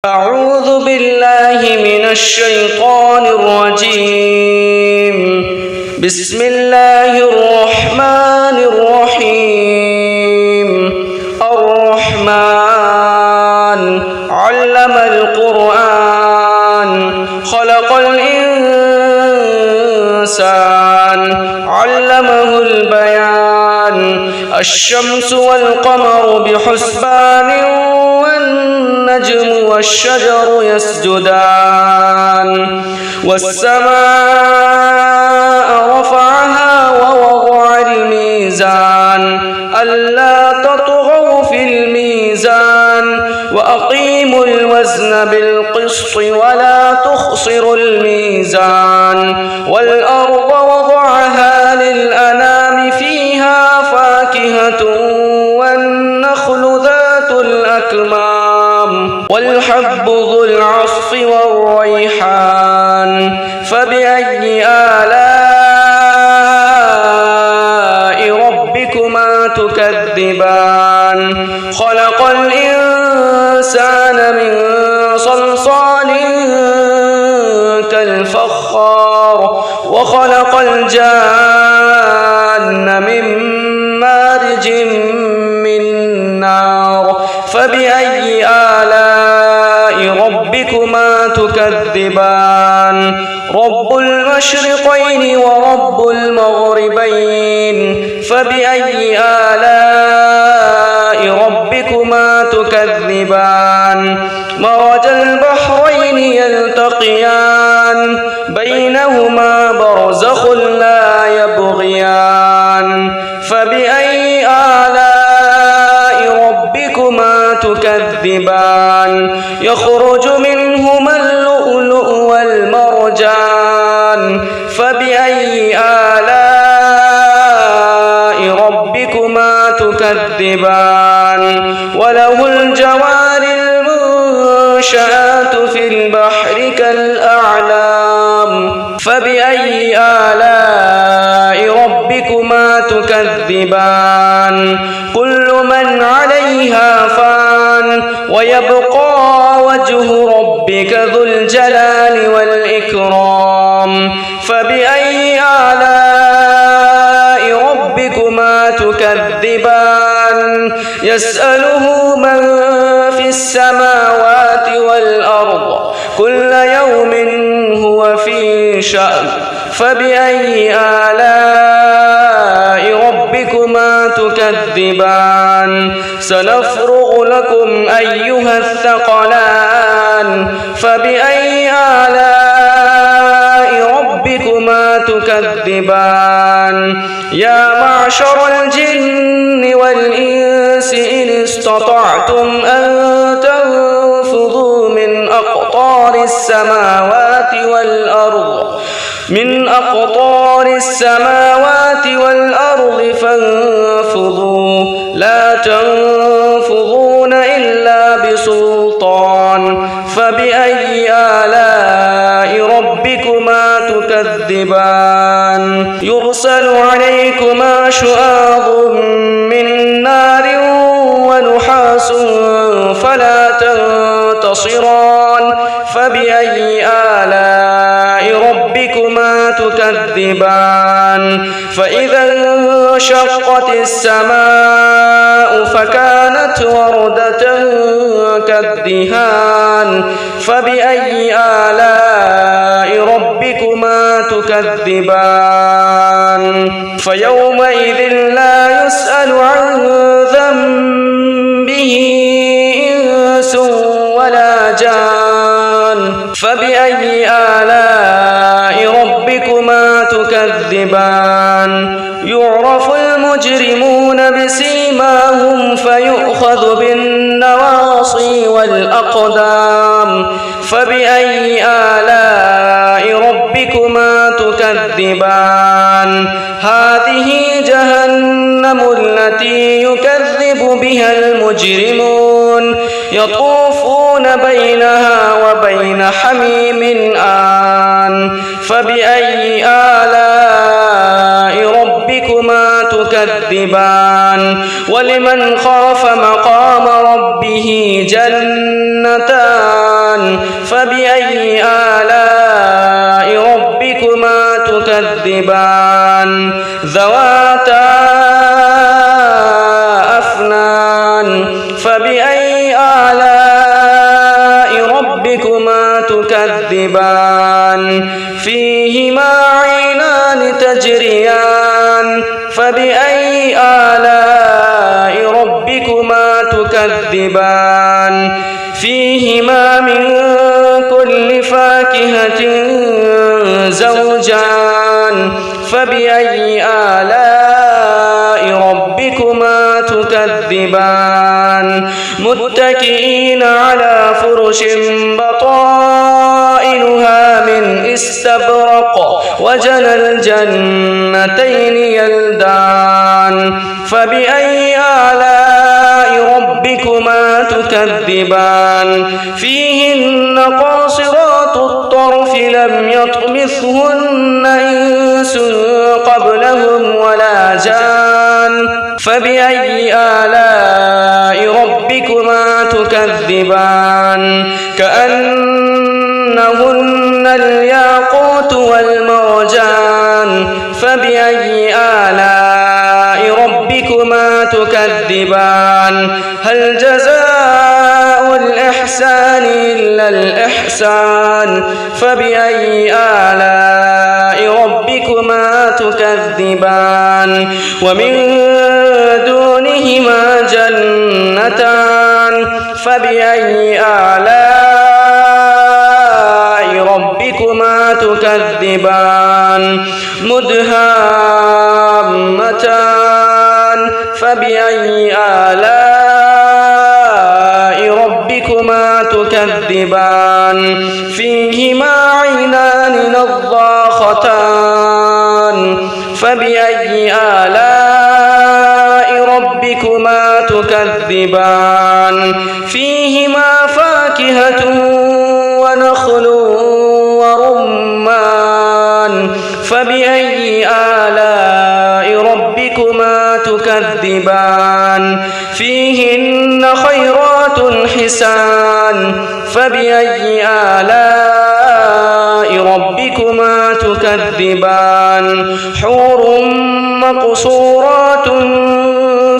أعوذ بالله من الشيطان الرجيم. بسم الله الرحمن الرحيم. الرحمن علم القرآن خلق الإنسان علمه البيان. الشمس والقمر بحسبان والنجم والشجر يسجدان. والسماء رفعها ووضع الميزان ألا تطغوا في الميزان وأقيموا الوزن بالقسط ولا تخسروا الميزان. والأرض وضعها للأنام فيها فاكهة والنخل ذات الأكمام والحب ذو العصف والريحان. فبأي آلاء ربكما تكذبان؟ خلق الإنسان من صلصال كالفخار وخلق الجان من مارج من نار. فبأي آلاء ربكما تكذبان؟ رب المشرقين ورب المغربين. فبأي آلاء ربكما تكذبان؟ مرج البحرين يلتقيان بينهما برزخ لا يبغيان. فبأي آلاء ربكما تكذبان؟ يخرج منهما اللؤلؤ والمرجان. فبأي آلاء ربكما تكذبان؟ وله الجوار المنشآت في البحر كالأعلام. فبأي آلاء ربكما تكذبان؟ كل من عليها فان ويبقى وجه ربك ذو الجلال والإكرام. فبأي آلاء ربكما تكذبان؟ يسأله من في السماوات والأرض كل يوم هو في شأن. فبأي آلاء ربكما تكذبان؟ سنفرغ لكم أيها الثقلان. فبأي آلاء ربكما تكذبان؟ يا معشر الجن والإنس إن استطعتم أن تنفذوا من أقطار السماوات والأرض فانفذوا لا تنفذون إلا بسلطان. فبأي آلاء ربكما تكذبان؟ يرسل عليكما شواظ من نار ونحاس فلا تنتصران. فبأي آلاء ربكما تكذبان؟ فإذا انشقت السماء فكانت وردة كالدهان. فبأي آلاء ربكما تكذبان؟ فيومئذ لا يسأل عن ذنبه إنس ولا جان. فبأي آلاء ربكما تكذبان؟ يعرف المجرمون بسيماهم فيؤخذ بالنواصي والأقدام. فبأي آلاء ربكما تكذبان؟ هذه جهنم التي يكذب بها المجرمون يطوفون بينها وبين حميم آن. فبأي آلاء ربكما تكذبان؟ ولمن خاف مقام ربه جنتان تكذبان ذواتا أفنان فبأي آلاء ربكما تكذبان فيهما عينان تجريان فبأي آلاء ربكما تكذبان فيهما من كل فاكهة زوجان فبأي آلاء ربكما تكذبان متكئين على فرش بطائنها من استبرق وجنى الجنتين يلدان فبأي آلاء ربكما تكذبان فيهن قاصرات الطرف لم يطمثهن إنس قبلهم ولا جان فبأي آلاء ربكما تكذبان كأنهن الياقوت والمرجان فبأي آلاء ربكما تكذبان هل جزاء الإحسان إلا الإحسان فبأي آلاء ربكما تكذبان ومن دونهما جنتان فبأي آلاء ربكما تكذبان مدهامتان فبأي آلاء ربكما تكذبان فيهما عينان نضاختان فبأي آلاء ربكما تكذبان فيهما فاكهة ونخل ورمان فبأي آلاء ربكما تكذبان فيهن خيرات حسان فبأي آلاء ربكما تكذبان حور مقصورات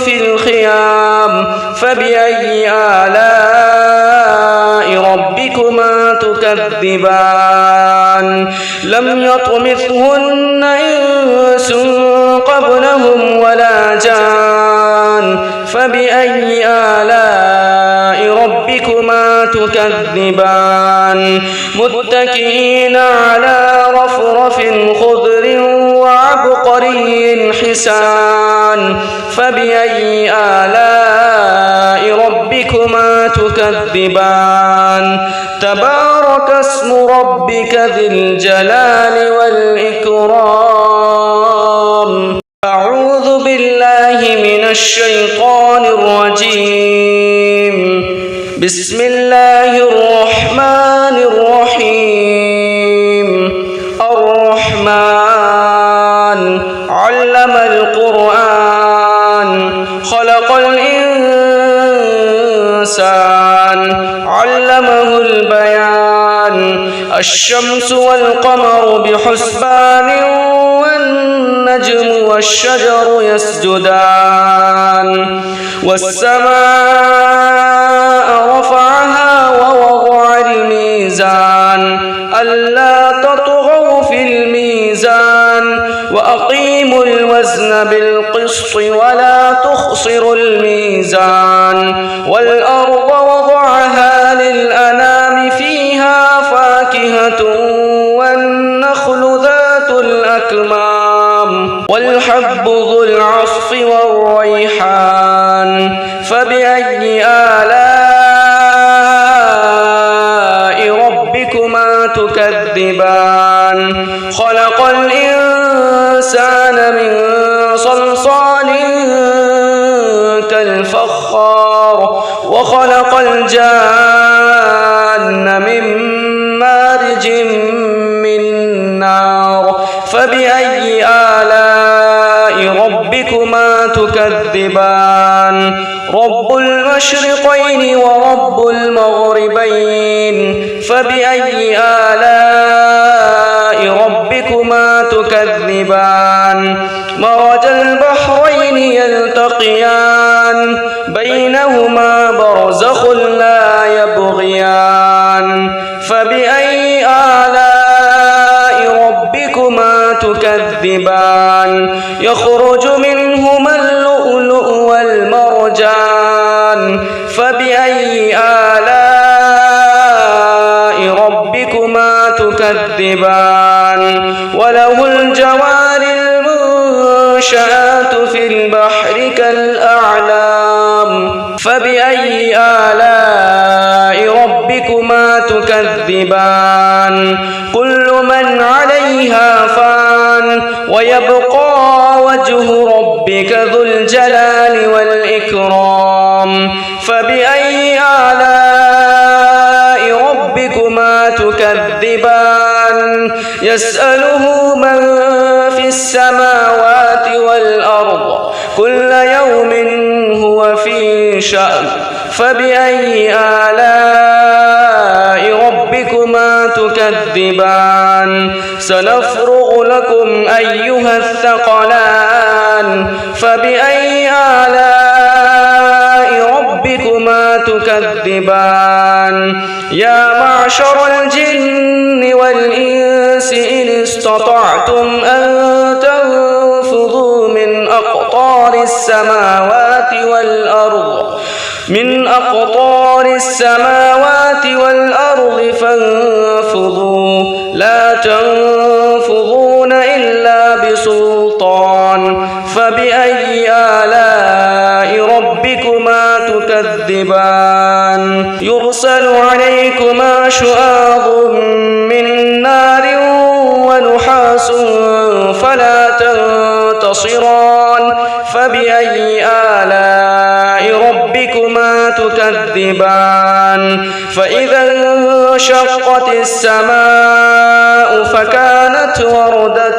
في الخيام فبأي آلاء ربكما تكذبان لم يطمثهن إنس قبلهم ولا جان فبأي آلاء ربكما تكذبان متكئين على رفرف خضر وعبقري حسان فبأي آلاء ربكما تكذبان تبارك اسم ربك ذي الجلال والإكرام أعوذ بالله من الشيطان الرجيم بسم الله الرحمن الرحيم الرحمن علم القرآن خلق الإنسان علمه البيان الشمس والقمر بحسبان والنجم والشجر يسجدان والسماء رفعها ووضع الميزان ألا تطغوا في الميزان وأقيموا الوزن بالقسط ولا تخسروا الميزان والأرض وضعها للأنام فيها فاكهة والنخل ذات الأكمام والحب ذو العصف والريحان فبأي آلاء ربكما تكذبان خلق الإنسان من صلصال كالفخار وخلق الجان من مارج من نار فبأي آلاء ربكما تكذبان رب المشرقين ورب المغربين فبأي آلاء ربكما تكذبان يلتقيان بينهما برزخ لا يبغيان فبأي آلاء ربكما تكذبان يخرج منهما اللؤلؤ والمرجان فبأي آلاء ربكما تكذبان وله الجوار المنشآت في البحر كالأعلام فبأي آلاء ربكما تكذبان كل من عليها فان ويبقى وجه ربك ذو الجلال والإكرام فبأي آلاء ربكما تكذبان يسأله من في السماوات والأرض كل يوم هو في شأن فبأي آلاء ربكما تكذبان سنفرغ لكم أيها الثقلان فبأي آلاء ربكما تكذبان يا معشر الجن والإنس إن استطعتم أن تنفذوا من أقطار السماوات والأرض فانفذوا لا تنفذون إلا بسلطان فبأي آلاء ربكما تكذبان يرسل عليكما شواظ من نار ونحاس فلا تنتصران فبأي آلاء ربكما تكذبان فإذا انشقت السماء فكانت وردة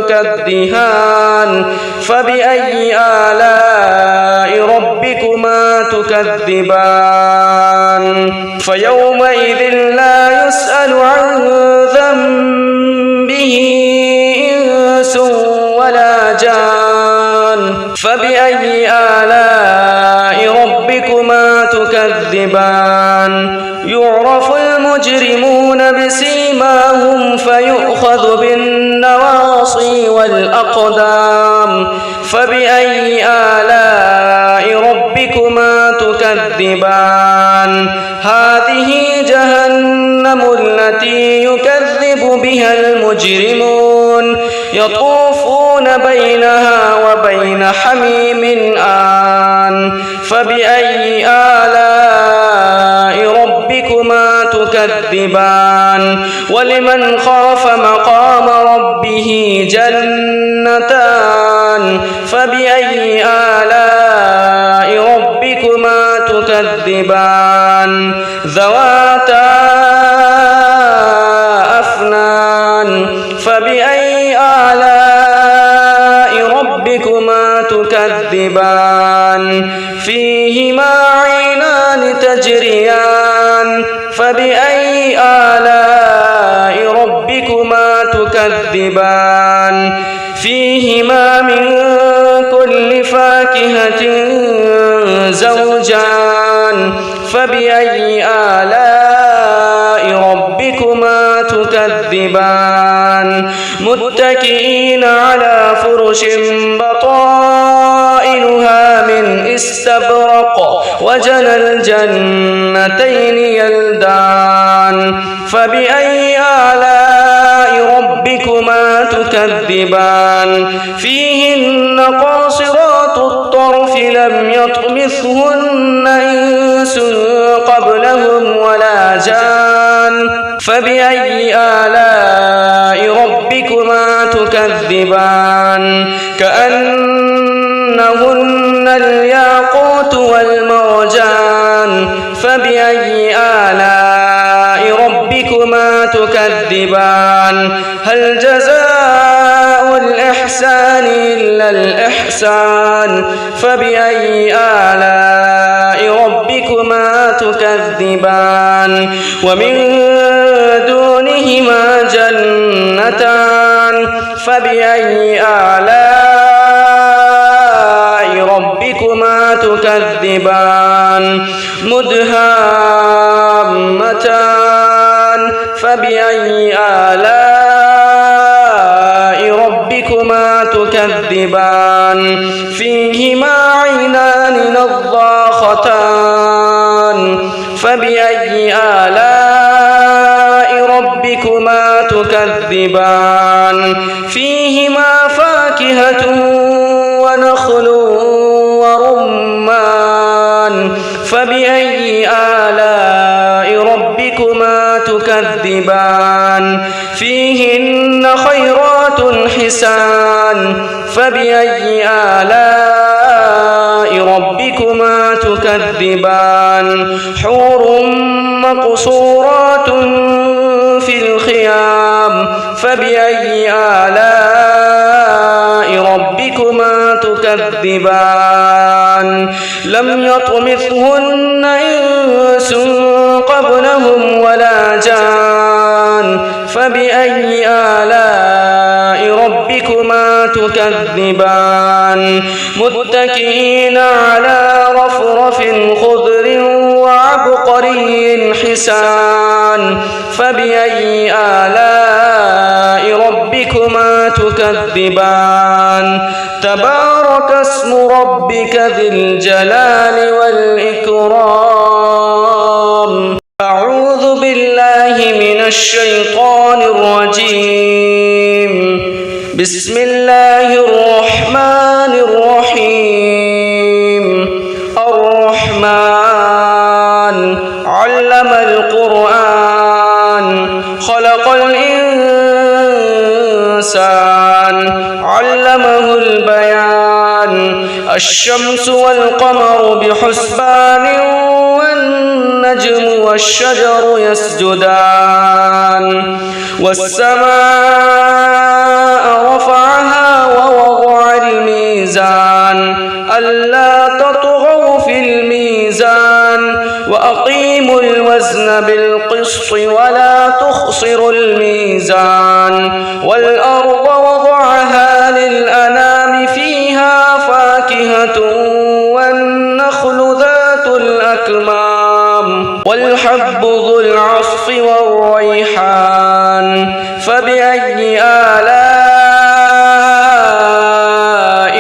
كالدهان فبأي آلاء ربكما تكذبان فيومئذ لا يسأل عن ذنبه إنس ولا جان فبأي آلاء ربكما تكذبان يعرف المجرمون بسيماهم فيؤخذ بالنواصي والأقدام فبأي آلاء ربكما تكذبان هذه جهنم التي يكذب بها المجرمون يطوفون بينها وبين حميم آن فبأي آلاء ربكما تكذبان ولمن خاف مقام ربه جنتان فبأي آلاء ربكما تكذبان ذواتا أفنان فبأي آلاء ربكما تكذبان فيهما عينان تجريان فبأي آلاء ربكما تكذبان فيهما من كل فاكهة زوجان فبأي آلاء ربكما تكذبان متكئين على فرش بطائنها من استبرق وجنى الجنتين يلدان فبأي آلاء ربكما تكذبان فيهن قاصرات الطرف لم يطمثهن إنس قبلهم ولا جان فبأي آلاء ربكما تكذبان كأنهن الياقوت والمرجان فبأي آلاء ربكما تكذبان هل جزاء الإحسان إلا الإحسان فبأي آلاء ربكما تكذبان ومن دونهما جنتان فبأي آلاء تكذبان مدهامتان فبأي آلاء ربكما تكذبان فيهما عينان نضاختان فبأي آلاء ربكما تكذبان فيهما فاكهة ونخل ورمان فبأي آلاء ربكما تكذبان فيهن خيرات حسان فبأي آلاء ربكما تكذبان حور مقصورات في الخيام فبأي آلاء ربكما تكذبان لم يطمثهن إنس قبلهم ولا جان فبأي آلاء ربكما تكذبان متكئين على رفرف خضر وعبقري حسان فبأي آلاء ربكما تكذبان تبارك اسم ربك ذي الجلال والإكرام أعوذ بالله من الشيطان الرجيم بسم الله الرحمن الرحيم الرحمن علم القرآن خلق الإنسان علمه البيان الشمس والقمر بحسبان والنجم والشجر يسجدان والسماء رفعها ووضع الميزان ألا تطغوا في الميزان وأقيموا الوزن بالقسط ولا تخسروا الميزان والأرض وضعها للأنام فيها فاكهة والنخل ذات الأكمام والحب ذو العصف والريحان فبأي آلاء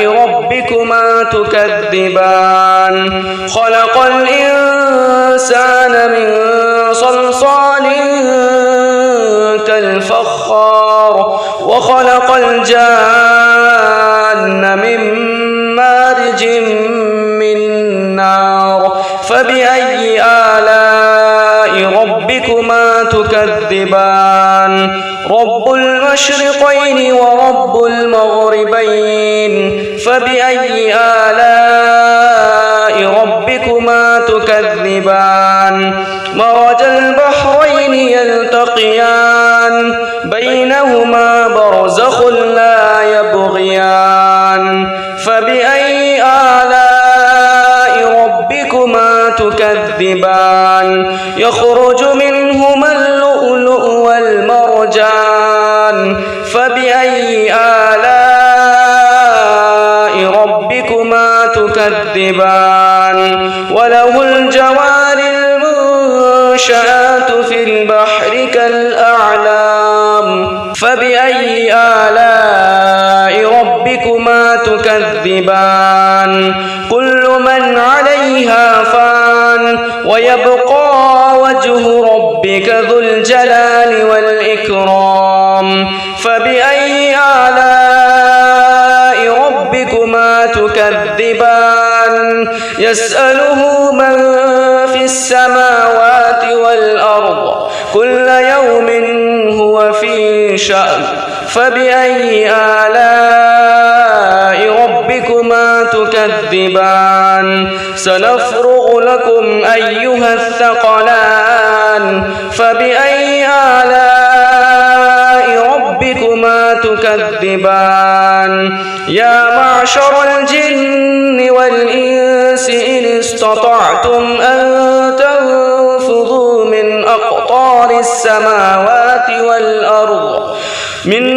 ربكما تكذبان خلق الإنسان من صلصال كالفخار وخلق الجان من مارج من نار فبأي آلاء ربكما تكذبان رب المشرقين ورب المغربين فبأي آلاء ربكما تكذبان مرج البحرين يلتقيان بينهما برزخ لا يبغيان فبأي آلاء ربكما تكذبان يخرج منهما اللؤلؤ والمرجان فبأي آلاء ربكما تكذبان وله الجوار المنشآت في البحر كالأعلام فبأي آلاء ربكما تكذبان كل من عليها فان ويبقى وجه ربك ذو الجلال والإكرام فبأي آلاء ربكما تكذبان يسأله من في السماوات والأرض كل يوم هو في شأن فبأي آلاء ربكما تكذبان سنفرغ لكم أيها الثقلان فبأي آلاء ربكما تكذبان يا معشر الجن والإنس إن استطعتم أن تنفذوا من أقطار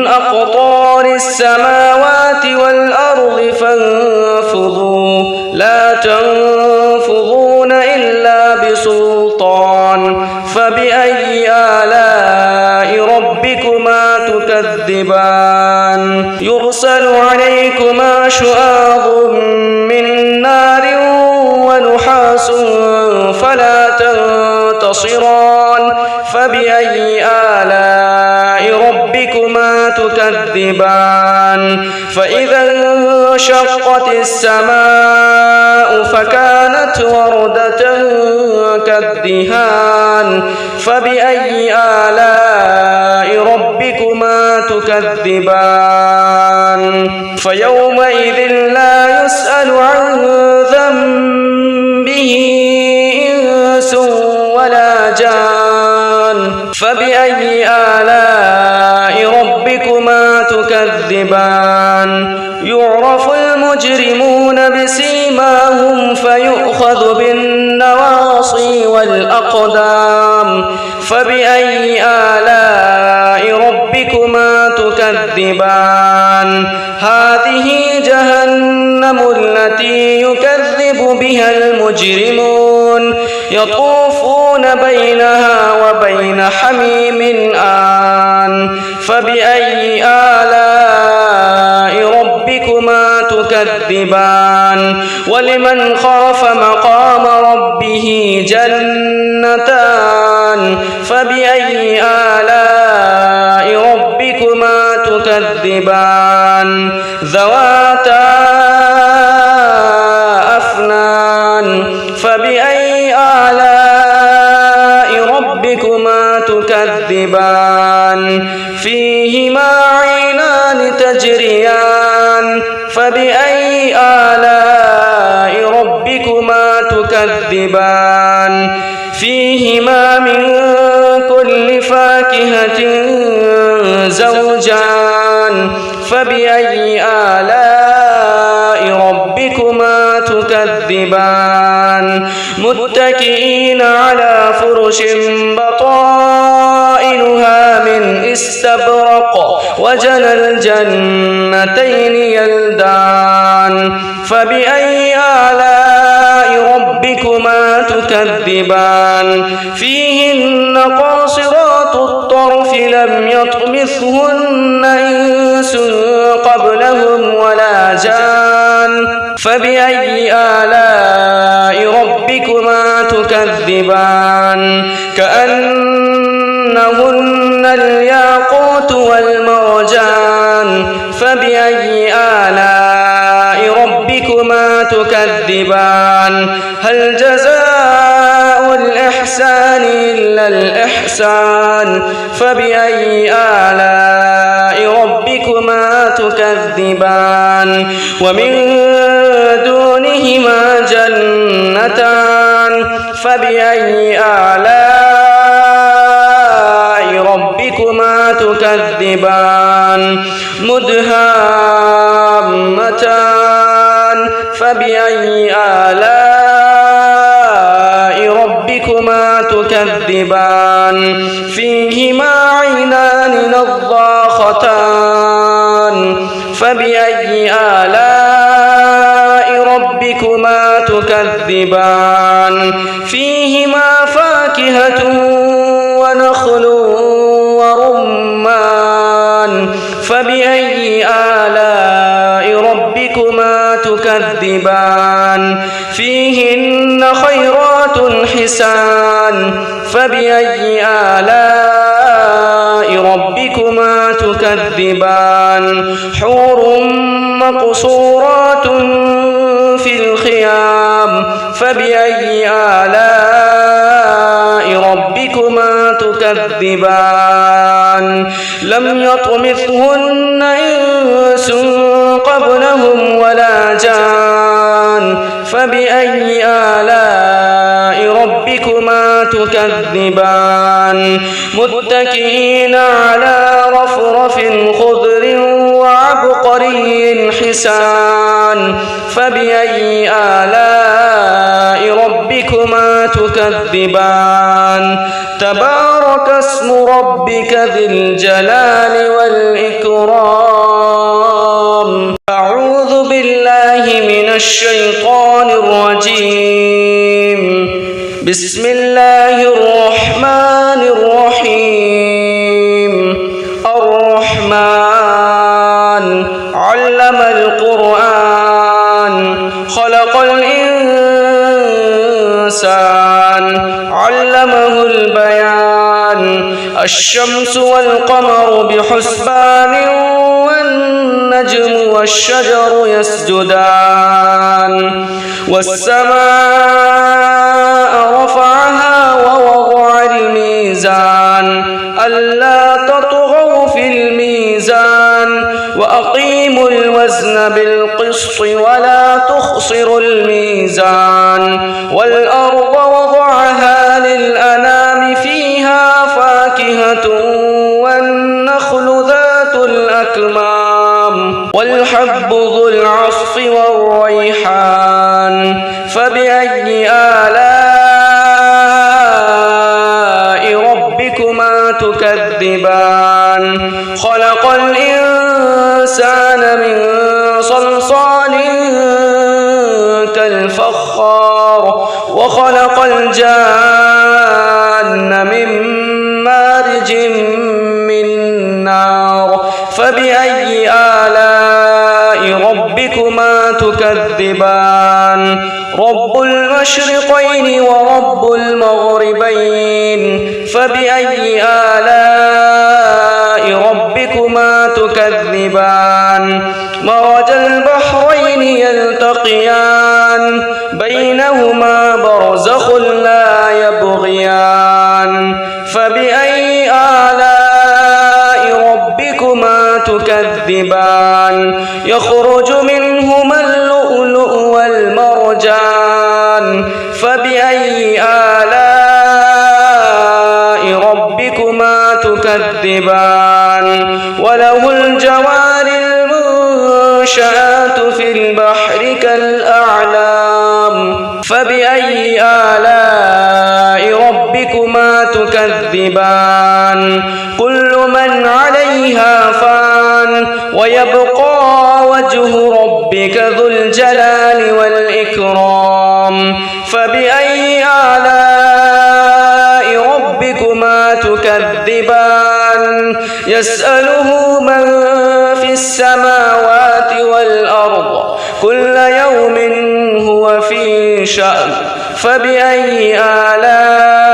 أقطار السماوات والأرض فانفذوا لا تنفذون إلا بسلطان فبأي آلاء ربكما تكذبان يرسل عليكما شواظ من نار ونحاس فلا تنتصران فبأي آلاء ربكما تكذبان فإذا انشقت السماء فكانت وردة كالدهان فبأي آلاء ربكما تكذبان فيومئذ لا يسأل عن ذنبه إنس ولا جان فبأي آلاء ربكما تكذبان يعرف المجرمون بسيماهم فيؤخذ بالنواصي والأقدام فبأي آلاء ربكما تكذبان هذه جهنم التي يكذب بها المجرمون يطوفون بينها وبين حميم آن فبأي آلاء ربكما تكذبان ولمن خاف مقام ربه جنتان فبأي آلاء ربكما تكذبان ذواتا أفنان فبأي آلاء ربكما تكذبان فيهما عينان تجريان فبأي آلاء ربكما تكذبان فيهما من كل فاكهة زوجان فبأي آلاء ربكما تكذبان متكئين على فرش بطائنها من استبرق وجنى الجنتين يلدان فبأي آلاء ربكما تكذبان فيهن قاصرات الطرف لم يطمثهن إنس قبلهم ولا جان فبأي آلاء ربكما تكذبان كأنهن الياقوت والمرجان فبأي آلاء ربكما تكذبان هل جزاء الإحسان إلا الإحسان فبأي آلاء ربكما تكذبان ومن دونهما جنتان فبأي آلاء ربكما تكذبان مدهامتان فبأي آلاء ربكما تكذبان فيهما عينان نضاختان فبأي آلاء ربكما تكذبان فيهما فاكهة ونخل ورمان فبأي آلاء ربكما تكذبان فيهن خيرات حسان فبأي آلاء ربكما تكذبان حور مقصورات في الخيام فبأي آلاء ربكما تكذبان لم يطمثهن إنس قبلهم ولا جان فبأي آلاء ربكما تكذبان متكئين على رفرف خضر وعلى عبقري حسان فبأي آلاء ربكما تكذبان تبارك اسم ربك ذي الجلال والإكرام أعوذ بالله من الشيطان الرجيم بسم الله الرحمن الرحيم الرحمن علم القرآن خلق الإنسان علمه البيان الشمس والقمر بحسبان والنجم والشجر يسجدان والسماء رفعها ووضع الميزان ألا تطغوا في الميزان وأقيموا الوزن بالقسط ولا تخسروا الميزان والأرض وضعها للأنام فيها فاكهة والنخل ذات الأكمام والحب ذو العصف والريحان فبأي آلاء ربكما تكذبان خلق الإنسان من صلصال كالفخار وخلق الجان من مارج من نار فبأي آلاء ربكما تكذبان رب المشرقين ورب المغربين فبأي آلاء ربكما تكذبان مرج البحرين يلتقيان بينهما برزخ لا يبغيان فبأي آلاء ربكما تكذبان يخرج منهما اللؤلؤ والمرجان فبأي آلاء ربكما تكذبان وله الجوار المنشآت في البحر كالأعلام فبأي آلاء ربكما تكذبان كل من عليها فان ويبقى وجه ربك ذو الجلال والإكرام فبأي آلاء ربكما تكذبان يسأله من في السماوات والأرض كل يوم هو في شأن فبأي آلاء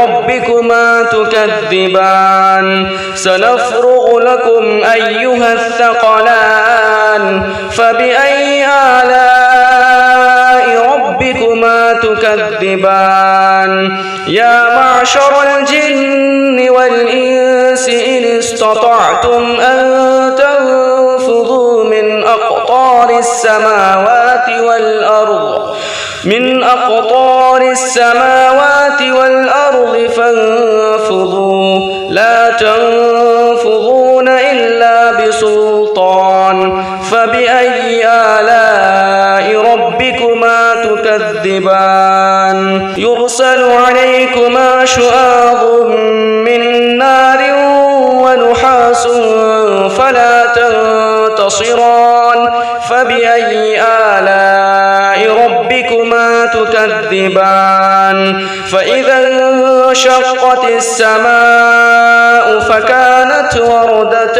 ربكما تكذبان سنفرغ لكم أيها الثقلان فبأي آلاء ربكما تكذبان يا معشر الجن والإنس إن استطعتم أن تنفذوا من أقطار السماوات والأرض فانفذوا لا تنفذون إلا بسلطان فبأي آلاء ربكما تكذبان يرسل عليكما شواظ من نار ونحاس فلا تنتصران فبأي آلاء ربكما تكذبان فإذا انشقت السماء فكانت وردة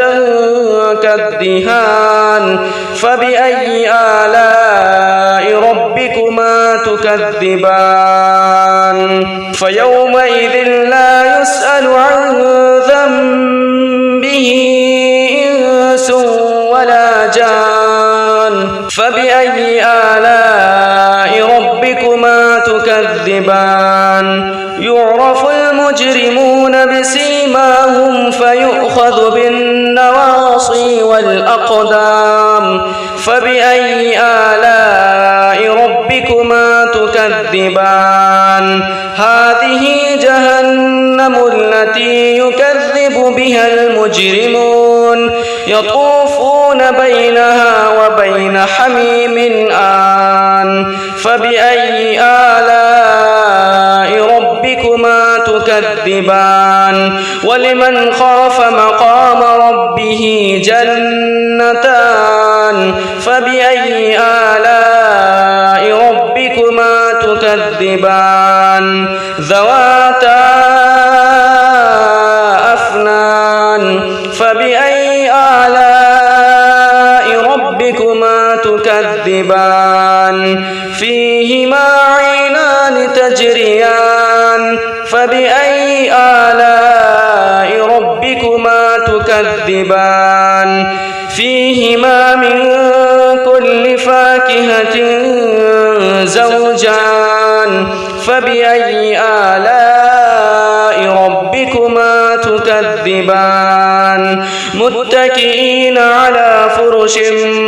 كالدهان فبأي آلاء ربكما تكذبان فيومئذ لا يسأل عن ذنبه إنس ولا جان فبأي آلاء ربكما تكذبان يعرف المجرمون بسيماهم فيؤخذ بالنواصي والأقدام فبأي آلاء ربكما تكذبان هذه جهنم التي يكذب يكذب بها المجرمون يطوفون بينها وبين حميم آن فبأي آلاء ربكما تكذبان ولمن خاف مقام ربه جنتان فبأي آلاء ربكما تكذبان ذواتا أفنان فبأي آلاء ربكما تكذبان فيهما عينان تجريان فبأي آلاء ربكما تكذبان فيهما من كل فاكهة زوجان فبأي آلاء ربكما تكذبان متكئين على فرش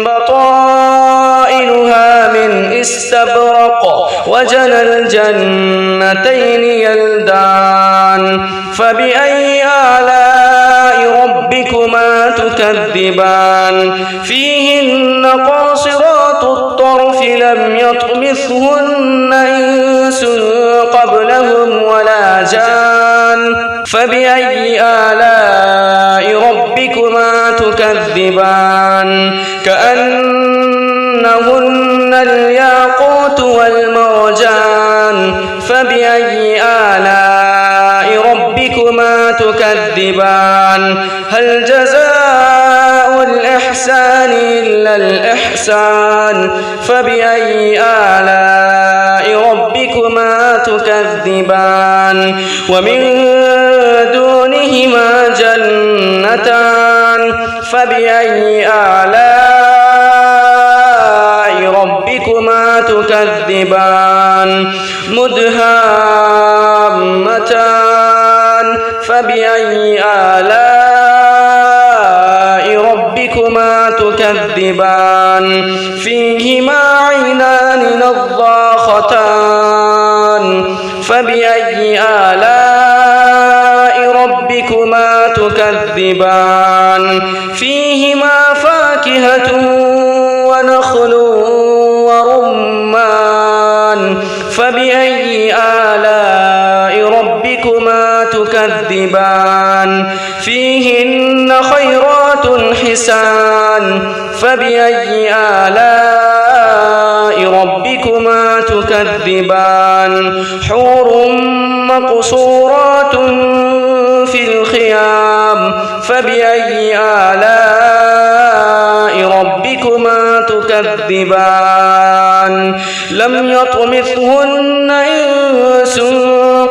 بطائنها من استبرق وجنى الجنتين يلدان فبأي آلاء ربكما تكذبان فيهن قاصرات الطرف لم يطمثهن إنس قبلهم ولا جان فبأي آلاء ربكما تكذبان كأنهن الياقوت والمرجان فبأي آلاء ربكما تكذبان هل جزاء الإحسان إلا الإحسان فبأي آلاء ربكما تكذبان ومن دونهما جنتان فبأي آلاء ربكما تكذبان مدهامتان فبأي آلاء ربكما تكذبان فيهما عينان نضاختان فبأي آلاء ربكما تكذبان فيهما فاكهة ونخل ورمان فبأي آلاء ربكما تكذبان فيهن خيرات حسان فبأي آلاء ربكما تكذبان حور مقصورات في الخيام فبأي آلاء ربكما تكذبان لم يطمثهن إنس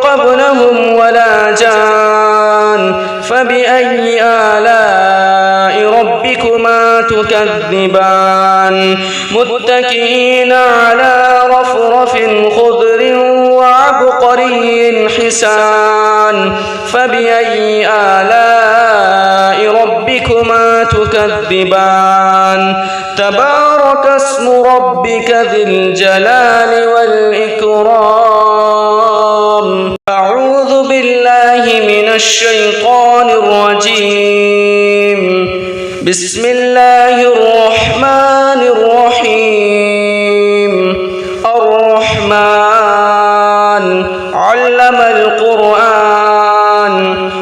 قبلهم ولا جان فبأي آلاء ربكما تكذبان متكئين على رفرف خضر وعبقري حسان فبأي آلاء ربكما تكذبان تبارك اسم ربك ذي الجلال والإكرام أعوذ بالله من الشيطان الرجيم بسم الله الرحمن الرحيم الرحمن علم القرآن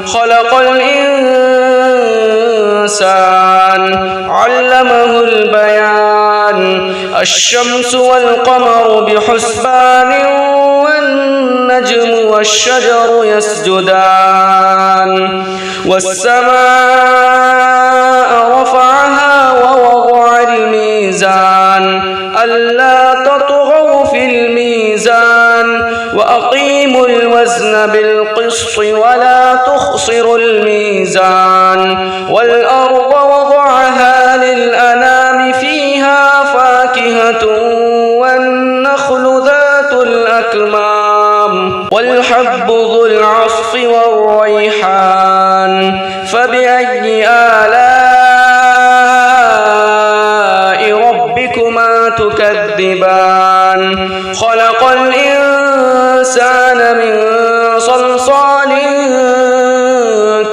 خلق الإنسان علمه البيان الشمس والقمر بحسبان والنجم والشجر يسجدان والسماء رفعها ووضع الميزان ألا تطغوا في الميزان وأقيموا الوزن بالقسط ولا تخسروا الميزان والأرض وضعها للأنام فيها فاكهة والنخل ذات الأكمام والحب ذو العصف والريحان فبأي آلاء ربكما تكذبان خلق الإنسان من صلصال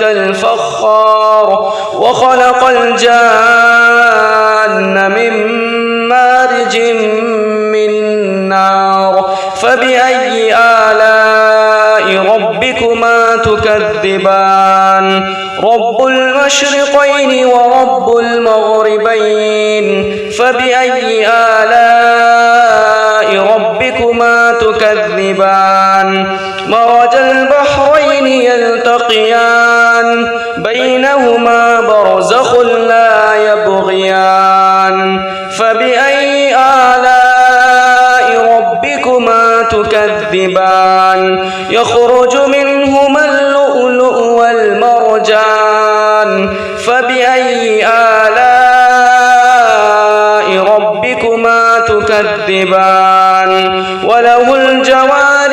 ربك الفخار وخلق الجان من مارج من نار فبأي آلاء ربكما تكذبان رب المشرقين ورب المغربين فبأي آلاء ربكما تكذبان مرج البحرين يلتقيان بينهما برزخ لا يبغيان فبأي آلاء ربكما تكذبان يخرج منهما اللؤلؤ والمرجان فبأي آلاء ربكما تكذبان وله الجوار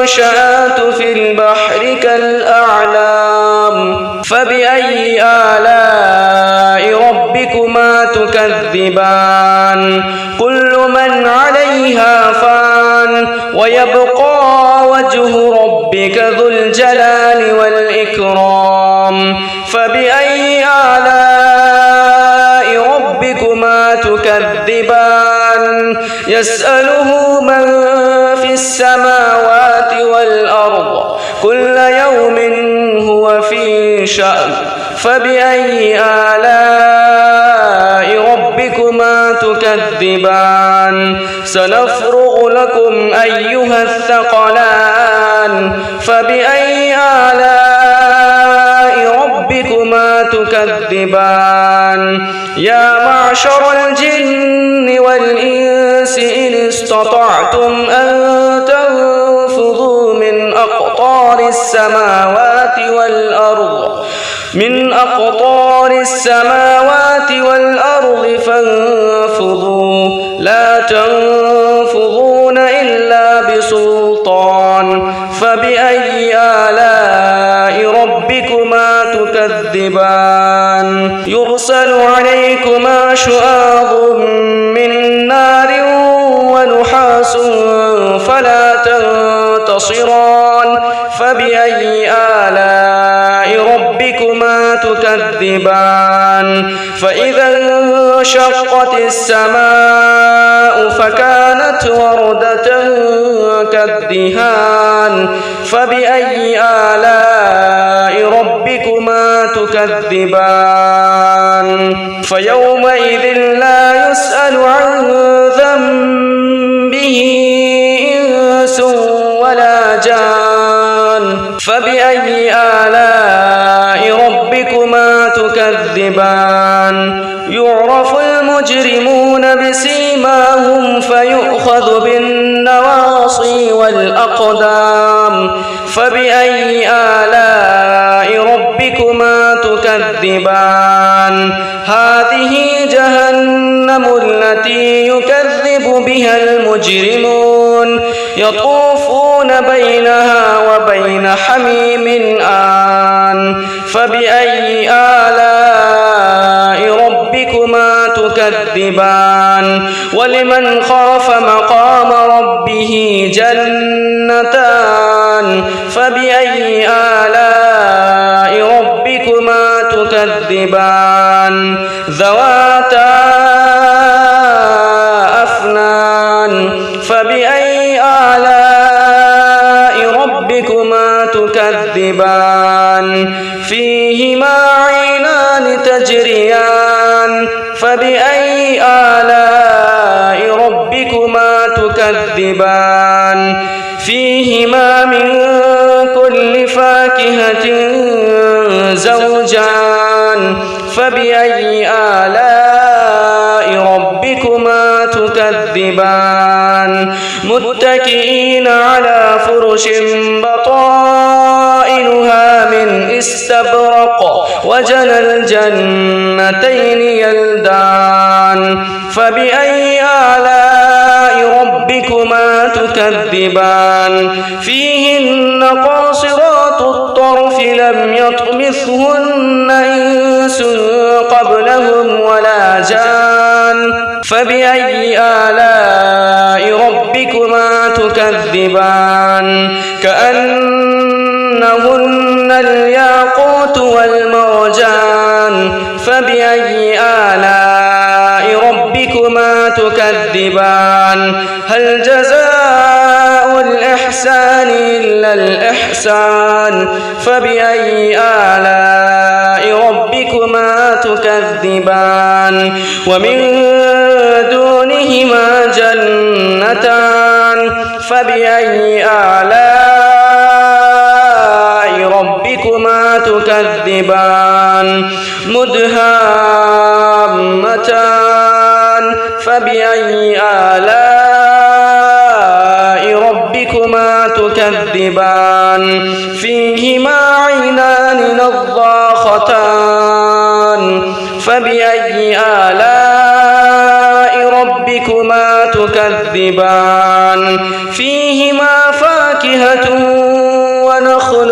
المنشآت في البحر كالأعلام فبأي آلاء ربكما تكذبان كل من عليها فان ويبقى وجه ربك ذو الجلال والإكرام فبأي آلاء ربكما تكذبان يسأله من في السماوات والأرض كل يوم هو في شأن فبأي آلاء ربكما تكذبان سنفرغ لكم أيها الثقلان فبأي آلاء ربكما تكذبان يا معشر الجن والإنس إن استطعتم أن تنفذوا من أقطار السماوات والأرض فانفذوا لا تنفذون إلا بسلطان فبأي آلاء ربكما تكذبان يرسل عليكما شواظ من نار ونحاس فلا تنتصران فبأي آلاء ربكما تكذبان فإذا انشقت السماء فكانت وردة كالدهان فبأي آلاء ربكما تكذبان فيومئذ لا يسأل عن ذنبه إنس ولا جان فبأي آلاء ربكما تكذبان يعرف المجرمون بسيماهم فيؤخذ بالنواصي والأقدام فبأي آلاء ربكما تكذبان هذه جهنم التي يكذب بها المجرمون يطوفون بينها وبين حميم آن فبأي آلاء ربكما تكذبان ولمن خاف مقام ربه جنتان فبأي آلاء ربكما تكذبان ذواتا أفنان فبأي آلاء ربكما تكذبان فيهما عينان تجريان فبأي آلاء ربكما تكذبان فيهما من كل فاكهة زوجان فبأي آلاء ربكما تكذبان متكئين على فرش بطائنها من استبرق وجنى الجنتين يلدان فبأي آلاء ربكما تكذبان فيهن قاصرات الطرف لم يطمثهن إنس قبلهم ولا جان فبأي آلاء ربكما تكذبان كأنهن الياقوت تكذبان هل جزاء الإحسان إلا الإحسان فبأي آلاء ربكما تكذبان ومن دونهما جنتان فبأي آلاء ربكما تكذبان مدهامتان فبأي آلاء ربكما تكذبان فيهما عينان نضاختان فبأي آلاء ربكما تكذبان فيهما فاكهة ونخل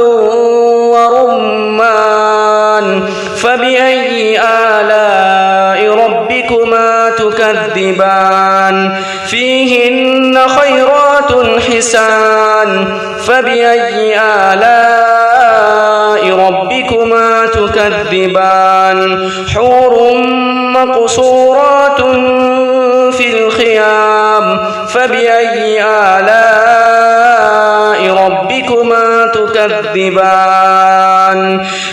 ورمان فبأي آلاء ربكما تكذبان فيهن خيرات حسان فبأي آلاء ربكما تكذبان حور مقصورات في الخيام فبأي آلاء ربكما تكذبان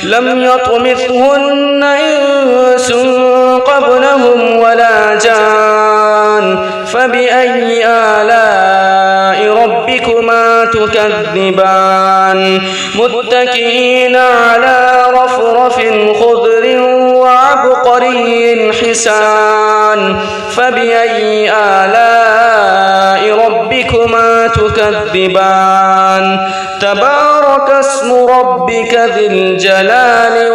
لم يطمثهن إنس قبلهم ولا جان فبأي آلاء ربكما تكذبان متكئين على رفرف خضر وعبقري حسان فبأي آلاء ربكما تكذبان تبارك اسم ربك ذي الجلال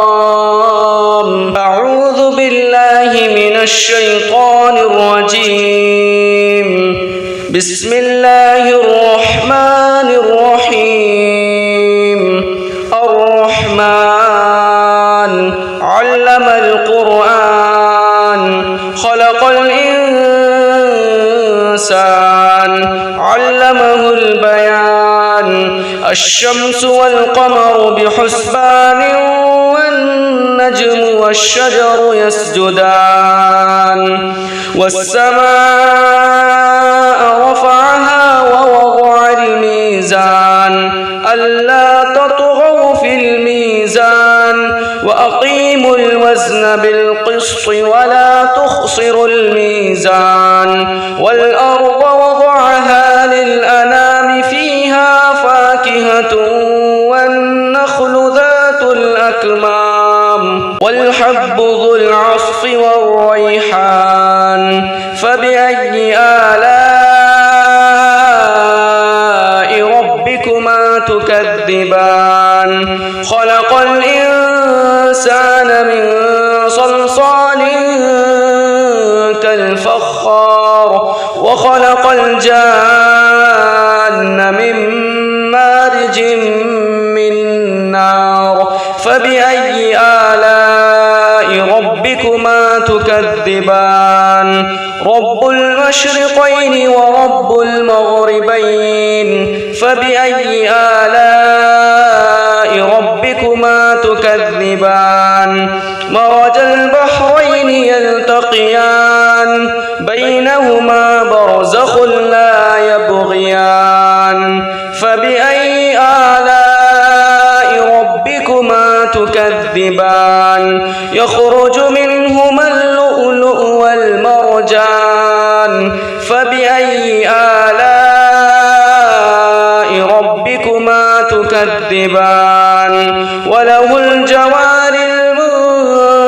والإكرام أعوذ بالله من الشيطان الرجيم بسم الله الرحمن الرحيم الرحمن علم القرآن خلق الإنسان علمه البيان الشمس والقمر بحسبان والنجم والشجر يسجدان والسماء رفعها ووضع الميزان ألا تطغوا في الميزان وأقيموا الوزن بالقسط ولا تخسروا الميزان والأرض وضعها للأنام فيها فاكهة والنخل ذات الأكمام والحب ذو العصف والريحان فبأي آلاء ربكما تكذبان خلق الإنسان من صلصال كالفخار وخلق الجان من مارج من نار فبأي آلاء ربكما تكذبان رب المشرقين ورب المغربين فبأي آلاء ربكما تكذبان مرج البحرين يلتقيان بينهما برزخ لا يبغيان فبأي آلاء ربكما تكذبان يخرج منهما اللؤلؤ والمرجان فبأي آلاء ربكما تكذبان وله الجوار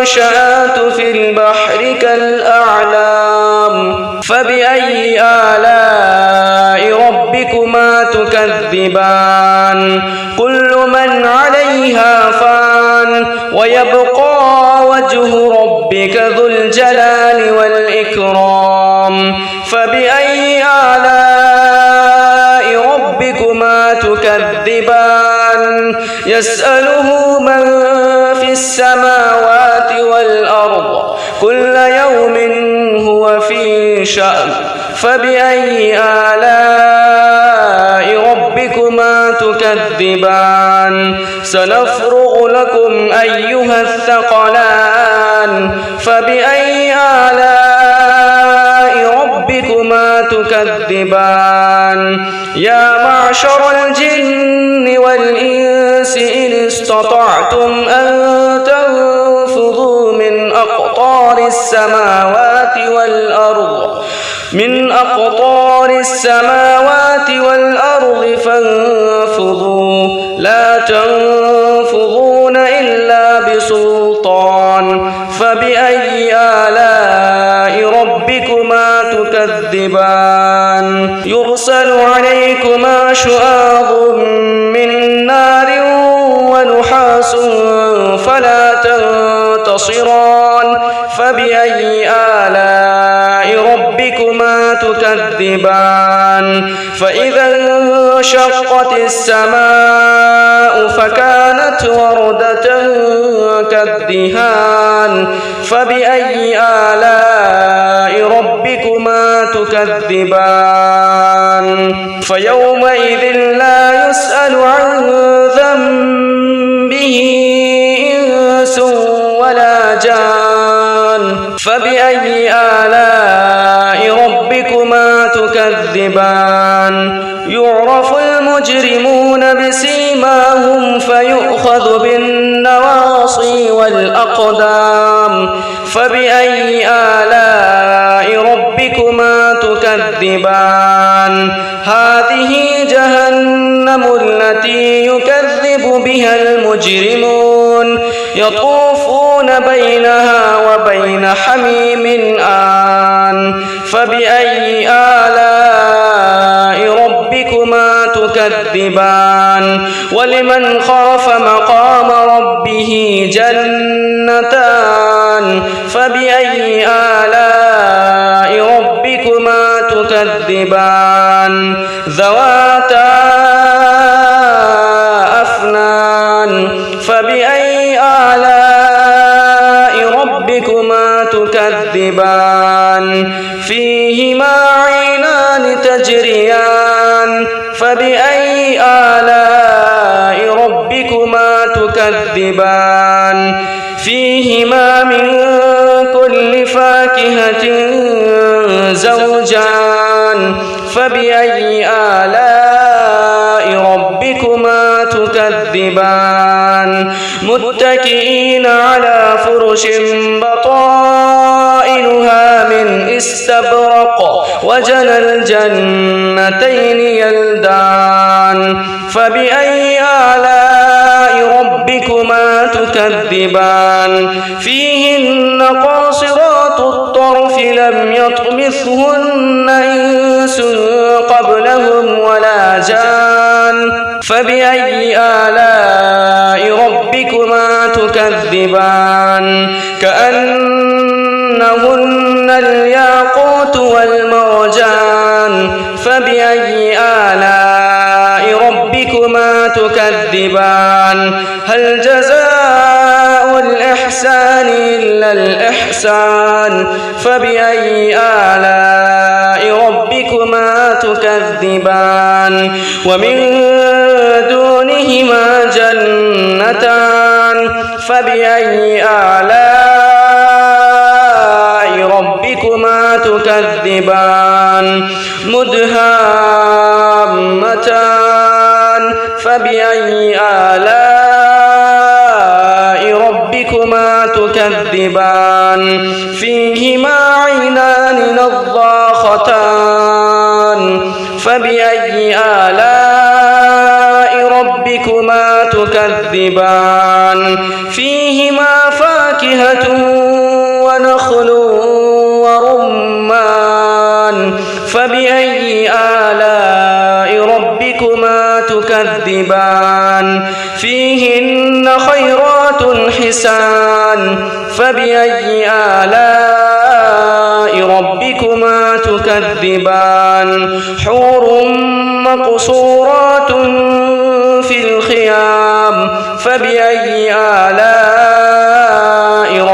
المنشآت في البحر كالأعلام فبأي آلاء ربكما تكذبان كل من عليها فان ويبقى وجه ربك ذو الجلال والإكرام فبأي آلاء ربكما تكذبان يسأله من في السماوات والأرض كل يوم هو في شأن فبأي آلاء ربكما تكذبان سنفرغ لكم أيها الثقلان فبأي آلاء تكذبان يا معشر الجن والإنس إن استطعتم أن تنفذوا من أقطار السماوات والأرض فانفذوا لا تنفذون إلا بسلطان فبأي آلاء ربكما تكذبان يرسل عليكما شواظ من نار ونحاس فلا تنتصران فبأي آلاء ربكما تكذبان فإذا انشقت السماء فكانت وردة كالدهان فبأي آلاء ربكما تكذبان فيومئذ لا يسأل عن ذنبه إنس ولا جان فبأي آلاء ربكما تكذبان يعرف المجرمون بسيماهم فيؤخذ بالنواصي والأقدام فبأي آلاء ربكما تكذبان هذه جهنم التي يكذب بها المجرمون يطوفون بينها وبين حميم آن فبأي آلاء ربكما تكذبان ولمن خاف مقام ربه جنتان فبأي آلاء ربكما تكذبان ذواتا أفنان فبأي آلاء ربكما تكذبان فيهما عينان تجريان فبأي آلاء ربكما تكذبان فيهما من كل فاكهة زوجان فبأي آلاء ربكما تكذبان متكئين على فرش بطائنها من استبرق وجنى الجنتين يلدان فبأي آلاء ربكما تكذبان فيهن قاصرات الطرف لم يطمثهن إنس قبلهم ولا جان فبأي آلاء ربكما تكذبان كأنهن الياقوت والمرجان فبأي آلاء ربكما تكذبان هل جزاء الإحسان إلا الإحسان فبأي آلاء ربكما تكذبان ومن دونهما جنتان فبأي آلاء ربكما تكذبان مدهامتان فبأي آلاء ربكما تكذبان فيهما عينان نضاختان فبأي آلاء ربكما تكذبان فيهما فاكهة ونخل ورمان فبأي آلاء ربكما تكذبان فيهن خيرات حسان فبأي آلاء ربكما تكذبان حور مقصورات في الخيام فبأي آلاء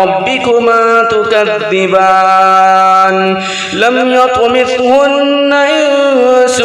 ربكما تكذبان لم يطمثهن إنس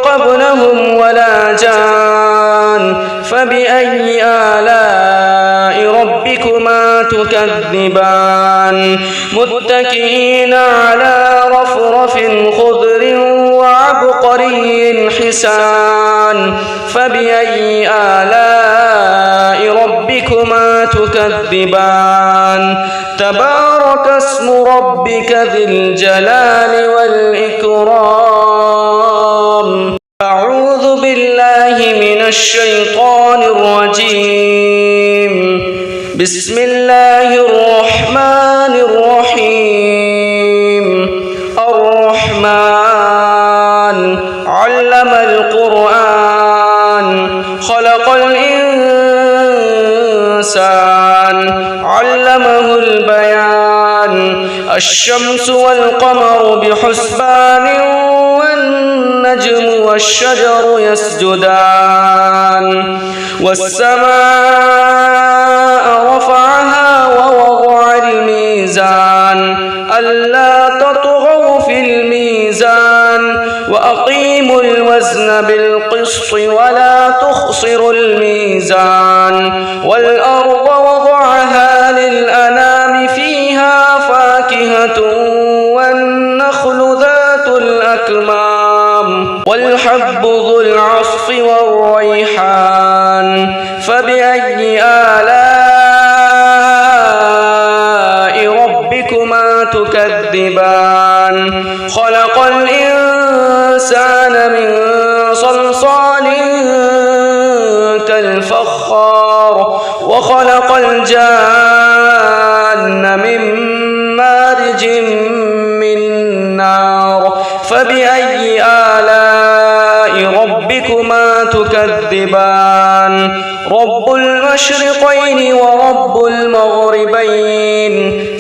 قبلهم ولا جان فبأي آلاء ربكما تكذبان متكئين على رفرف خضر وعبقري حسان فبأي آلاء ربكما تكذبان تبارك اسم ربك ذي الجلال والإكرام أعوذ بالله من الشيطان الرجيم بسم الله الرحمن الرحيم الرحمن علم القرآن خلق الإنسان علمه البيان الشمس والقمر بحسبان والنجم والشجر يسجدان والسماء رفعها ووضع الميزان ألا تطغوا في الميزان وأقيموا الوزن بالقسط ولا تخسروا الميزان والأرض وضعها للأنام فيها فاكهة والنخل ذات الأكمام والحب ذو العصف والريحان فبأي آلاء ربكما تكذبان خلق الإنسان من صلصال كالفخار وخلق الجان من مارج من نار فبأي آلاء ربكما تكذبان رب المشرقين ورب المغربين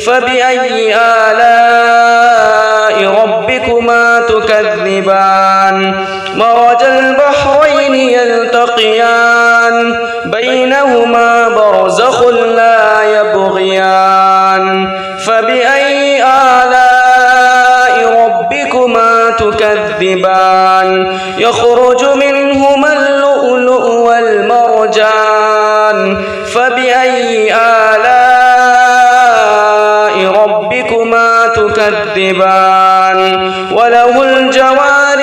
فبأي آلاء ربكما تكذبان مرج البحرين يلتقيان بينهما برزخ لا يبغيان فبأي آلاء ربكما تكذبان يخرج منهما اللؤلؤ والمرجان فبأي آلاء ربكما تكذبان وله الجوار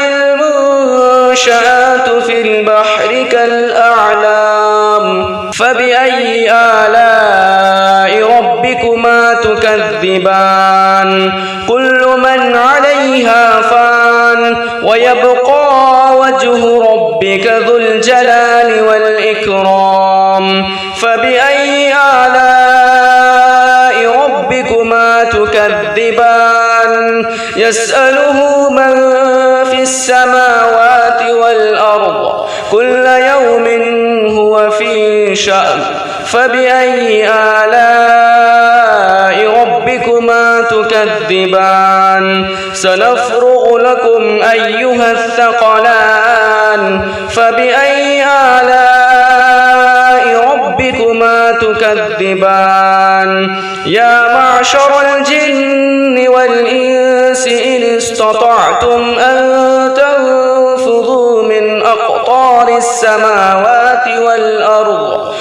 المنشآت في البحر كالأعلام فبأي آلاء ربكما تكذبان كل من عليها فان ويبقى وجه ربك ذو الجلال والإكرام فبأي آلاء ربكما تكذبان يسأله من في السماوات والأرض كل يوم هو في شأن فبأي آلاء ربكما تكذبان سنفرغ لكم أيها الثقلان فبأي آلاء ربكما تكذبان يا معشر الجن والإنس إن استطعتم أن تنفذوا من أقطار السماوات والأرض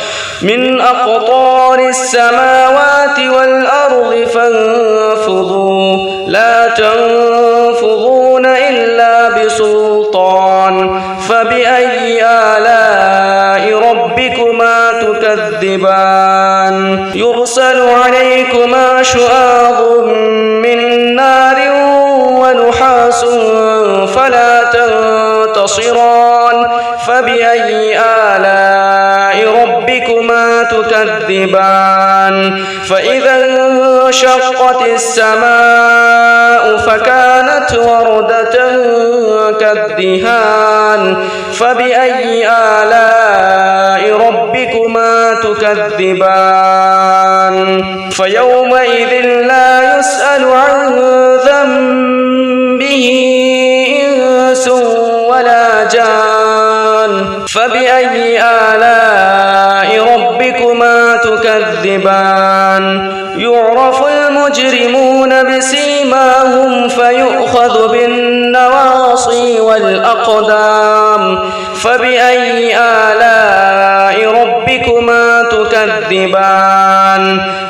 فانفذوا لا تنفذون إلا بسلطان فبأي آلاء ربكما تكذبان يرسل عليكما شواظ من نار ونحاس فلا تنتصران فبأي آلاء ربكما تكذبان فإذا انشقت السماء فكانت وردة كالدهان فبأي آلاء ربكما تكذبان فيومئذ لا يسأل عن ذنبه إنس ولا جان فبأي آلاء ربكما تكذبان يعرف المجرمون بسيماهم فيؤخذ بالنواصي والأقدام فبأي آلاء ربكما تكذبان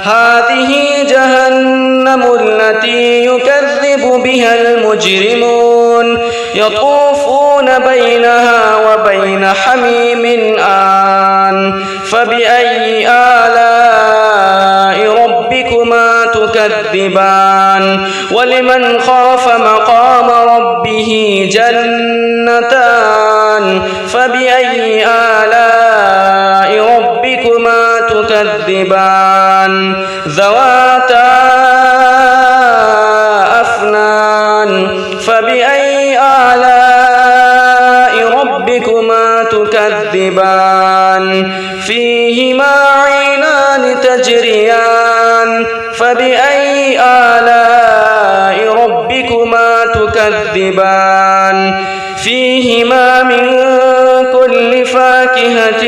هذه جهنم التي يكذب بها المجرمون يطوفون بينها وبين حميم آن فبأي آلاء ربكما تكذبان ولمن خاف مقام ربه جنتان فبأي آلاء ربكما تكذبان ذواتا أفنان فبأي آلاء ربكما تكذبان فيهما عينان تجريان فبأي آلاء ربكما تكذبان فيهما من كل فاكهة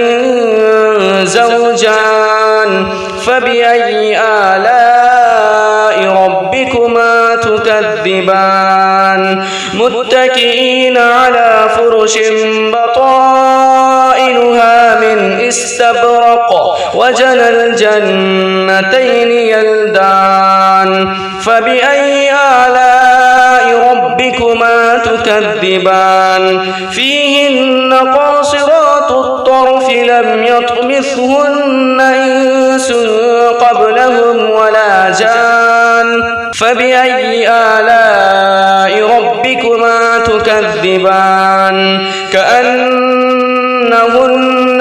زوجان فبأي آلاء ربكما تكذبان متكئين على فرش بطائنها من استبرق وجنى الجنتين يلدان فبأي آلاء ربكما تكذبان فيهن قاصرات الطرف لم يطمثهن إنس قبلهم ولا جان فبأي آلاء ربكما تكذبان كأنهن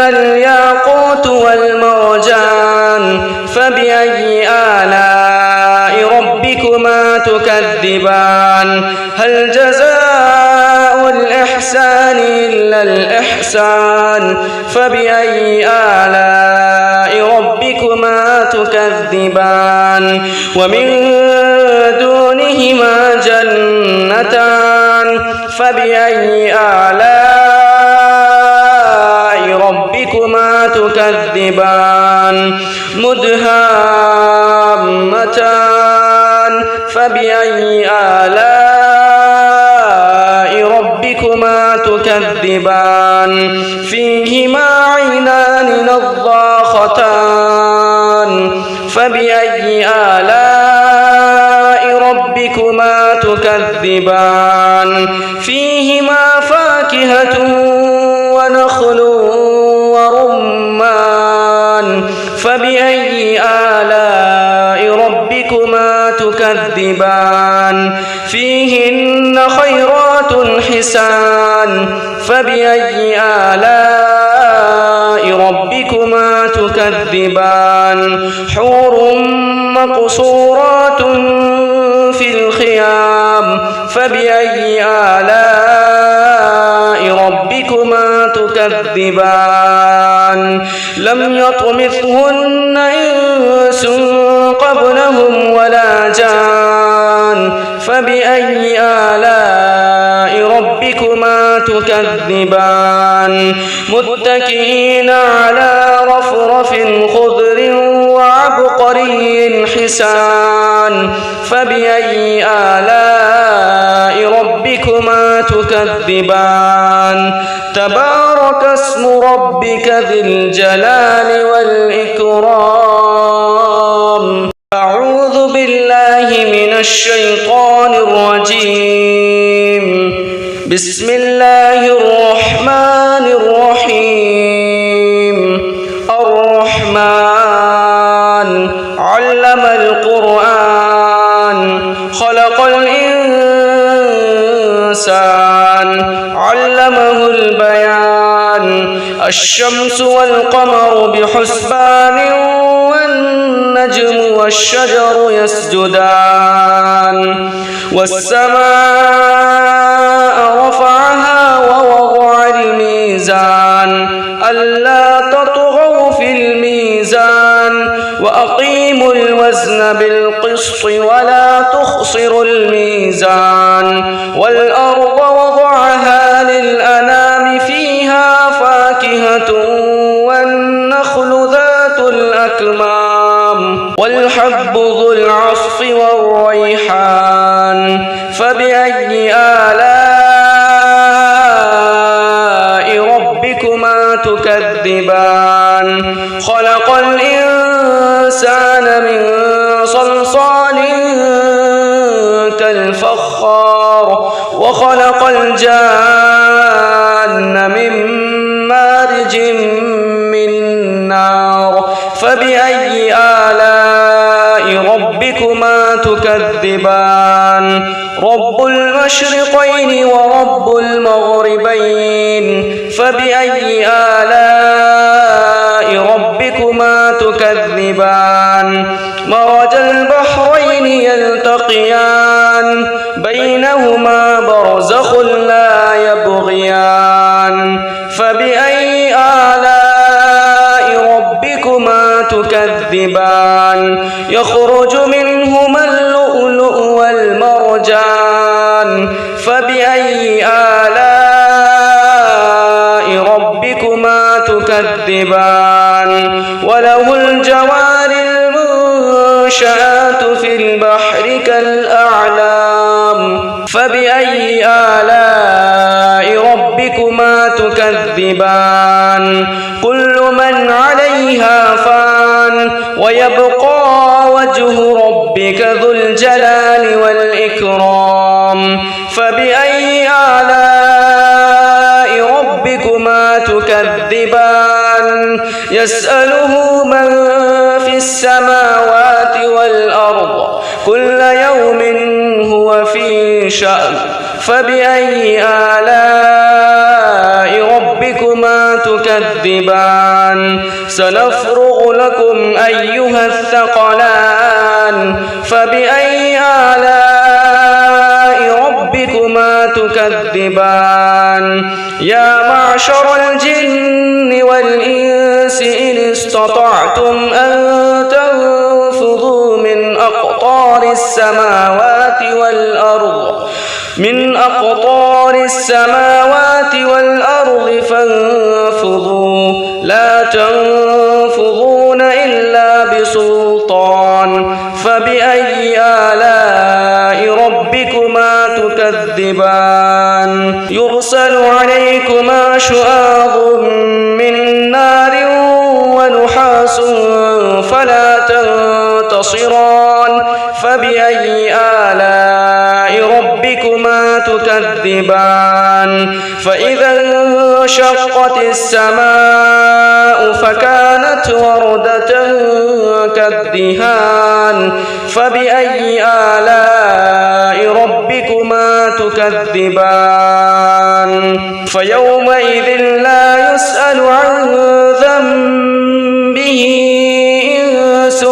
الياقوت والمرجان فبأي آلاء ربكما تكذبان هل جزاء الإحسان إلا الإحسان فبأي آلاء ربكما تكذبان ومن دونهما جنتان فبأي آلاء ربكما تكذبان مدهامتان فبأي آلاء ربكما تكذبان فيهما عينان نضاختان فبأي آلاء ربكما تكذبان فيهما فاكهة ونخل ورمان فبأي آلاء ربكما تكذبان فيهن خيرات حسان فبأي آلاء ربكما تكذبان حور مقصورات في الخيام فبأي آلاء ربكما تكذبان لم يطمثهن إنس قبلهم ولا جان فبأي آلاء ربكما تكذبان متكئين على رفرف خضر وعبقري حسان فبأي آلاء ربكما تكذبان تبارك اسم ربك ذي الجلال والإكرام أعوذ بالله من الشيطان الرجيم بسم الله الرحمن الرحيم الرحمن علم القرآن خلق الإنسان علمه البيان الشمس والقمر بحسبان والنجم والشجر يسجدان والسماء رفعها ووضع الميزان ألا تطغوا في الميزان وأقيموا الوزن بالقسط ولا تخسروا الميزان والأرض وضعها للأنام فيها فاكهة والنخل ذات الأكمام والحب ذو العصف والريحان فبأي آلاء ربكما تكذبان خلق الإنسان الجان من مارج من نار فبأي آلاء ربكما تكذبان رب المشرقين ورب المغربين فبأي آلاء ربكما تكذبان مرج البحرين يلتقيان بينهما برزخ لا يبغيان فبأي آلاء ربكما تكذبان يخرج منهما اللؤلؤ والمرجان فبأي آلاء ربكما تكذبان وله الجوار المنشآت في البحر كالأعلام فبأي آلاء ربكما تكذبان كل من عليها فان ويبقى وجه ربك ذو الجلال والإكرام فبأي آلاء ربكما تكذبان يسأله من في السماوات والأرض كل يوم هو في شأن فبأي آلاء ربكما تكذبان سنفرغ لكم أيها الثقلان فبأي آلاء ربكما تكذبان يا معشر الجن والإنس إن استطعتم أن تنفذوا من أقطار السماوات والأرض فانفذوا لا تنفذون إلا بسلطان فبأي آلاء ربكما تكذبان يرسل عليكما شواظ من نار ونحاس فلا تنتصران فبأي آلاء ربكما تكذبان فإذا انشقت السماء فكانت وردة كالدهان فبأي آلاء ربكما تكذبان فيومئذ لا يسأل عن ذنبه إنس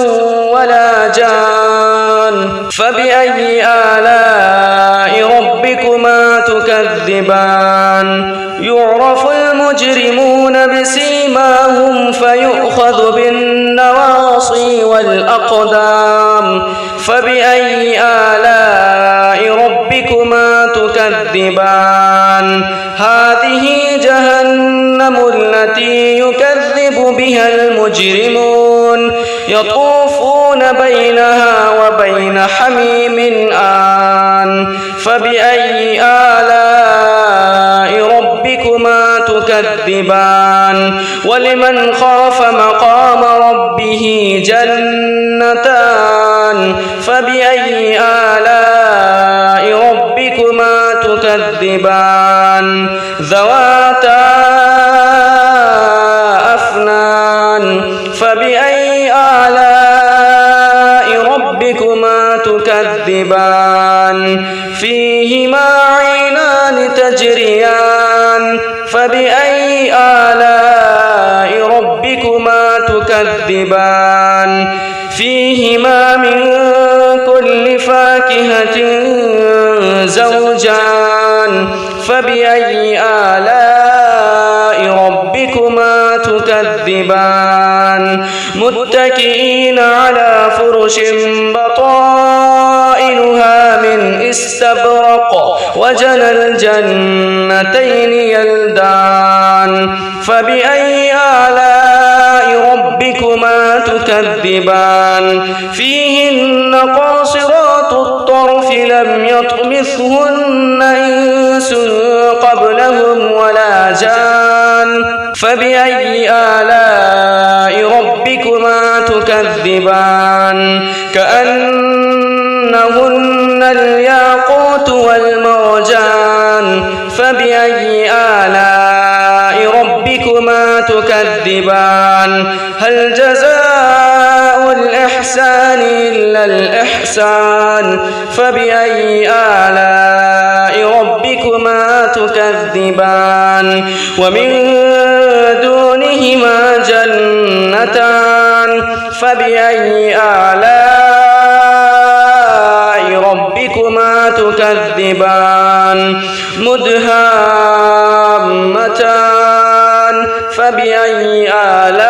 ولا جان فبأي آلاء ربكما تكذبان يعرف المجرمون بسيماهم فيؤخذ بالنواصي والأقدام فبأي آلاء ربكما تكذبان هذه جهنم التي يكذب بها المجرمون يطوفون بينها وبين حميم آن فبأي آلاء ربكما تكذبان ولمن خاف مقام ربه جنتان فبأي آلاء ربكما تكذبان ذواتا أفنان فبأي آلاء ربكما تكذبان فيهما عينان تجريان فبأي آلاء ربكما تكذبان فيهما من كل فاكهة زوجان فبأي آلاء ربكما تكذبان متكئين على فرش بطائنها من استبرق وجنى الجنتين يلدان فبأي آلاء ربكما تكذبان فيهن قاصرات الطرف لم يطمثهن إنس قبلهم ولا جان فبأي آلاء ربكما تكذبان كأنهن الياقوت والمرجان فبأي آلاء ربكما تكذبان هل جزاء الإحسان إلا الإحسان فبأي آلاء ربكما تكذبان ومن دونهما جنتان فبأي آلاء ربكما تكذبان مدهامتان فبأي آلاء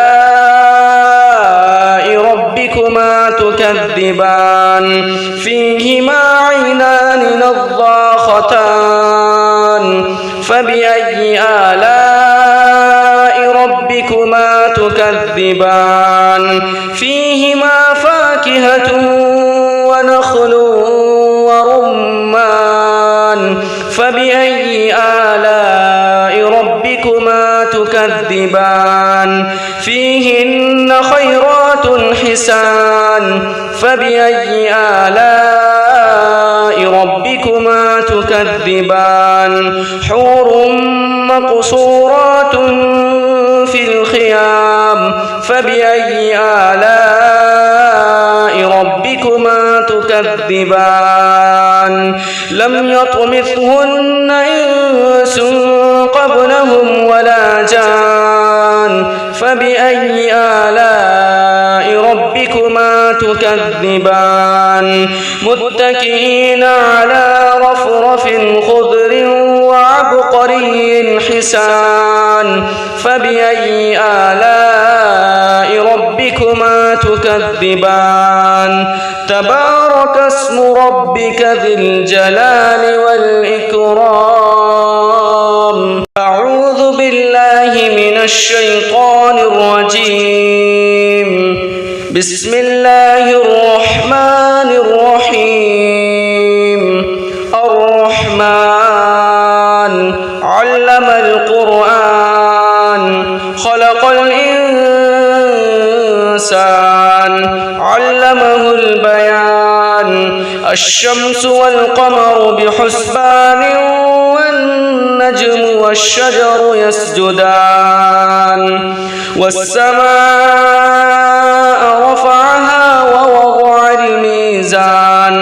ربكما تكذبان فيهما عينان نضاختان فبأي آلاء ربكما تكذبان فيهما فاكهة ونخل ورمان فبأي آلاء ربكما تكذبان فيهن خيرات حسان فبأي آلاء ربكما تكذبان حور مقصورات في الخيام فبأي آلاء ربكما تكذبان لم يطمثهن إنس قبلهم ولا جان فبأي آلاء ربكما تكذبان متكئين على رفرف خضر وعبقري حسان فبأي آلاء ربكما تكذبان تبارك اسم ربك ذي الجلال والإكرام أعوذ بالله من الشيطان الرجيم بسم الله الرحمن الرحيم الرحمن علم القرآن خلق الإنسان علمه البيان الشمس والقمر بحسبان والنجم والشجر يسجدان والسماء رفعها ووضع الميزان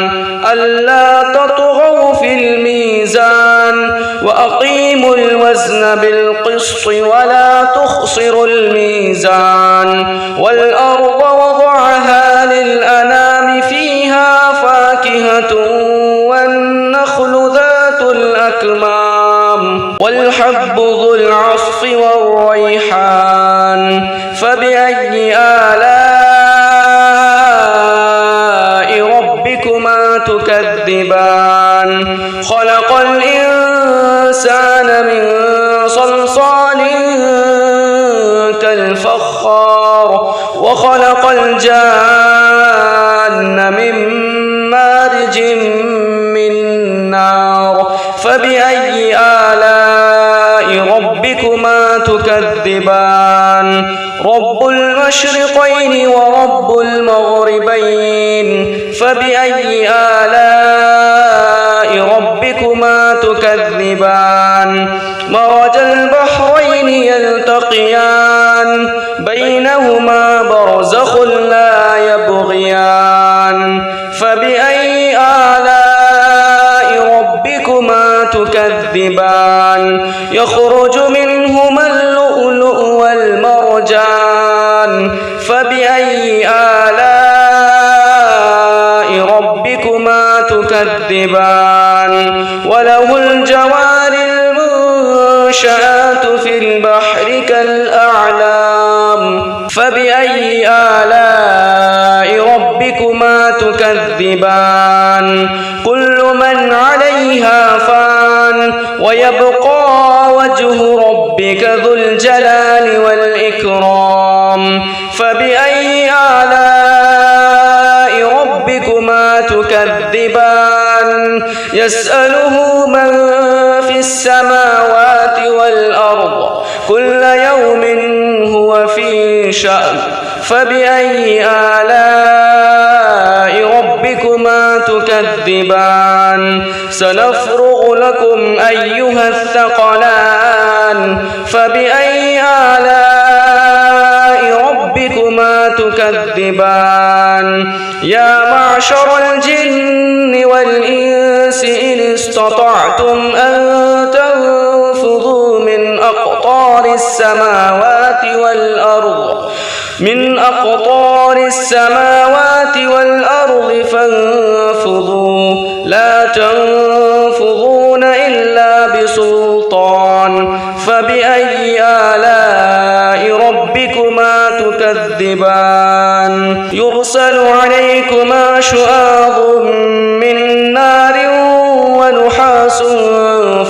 ألا تطغوا في الميزان وأقيموا الوزن بالقسط ولا تخسروا الميزان والأرض وضعها للأنام فيها فاكهة والنخل ذات الأكمام والحب ذو العصف والريحان فبأي آلاء ربكما تكذبان خلق الإنسان من صلصال كالفخار وخلق الجان من مارج من نار فبأي آلاء ربكما تكذبان رب المشرقين ورب المغربين فبأي آلاء ربكما تكذبان مرج البحرين يلتقيان بينهما برزخ لا يبغيان فبأي آلاء ربكما تكذبان يخرج منهما اللؤلؤ والمرجان فبأي آلاء ربكما تكذبان وله الجوار المنشآت في البحر كالأعلام فبأي آلاء ربكما تكذبان كل من عليها فان ويبقى وجه ربك ذو الجلال والإكرام فبأي آلاء ربكما تكذبان يسأله من في السماوات والأرض كل يوم هو في شأن فبأي آلاء ربكما ربكما تكذبان سنفرغ لكم أيها الثقلان فبأي آلاء ربكما تكذبان يا معشر الجن والإنس إن استطعتم أن تنفذوا من أقطار السماوات والأرض فانفذوا لا تنفذون إلا بسلطان فبأي آلاء ربكما تكذبان يرسل عليكما شواظ من نار ونحاس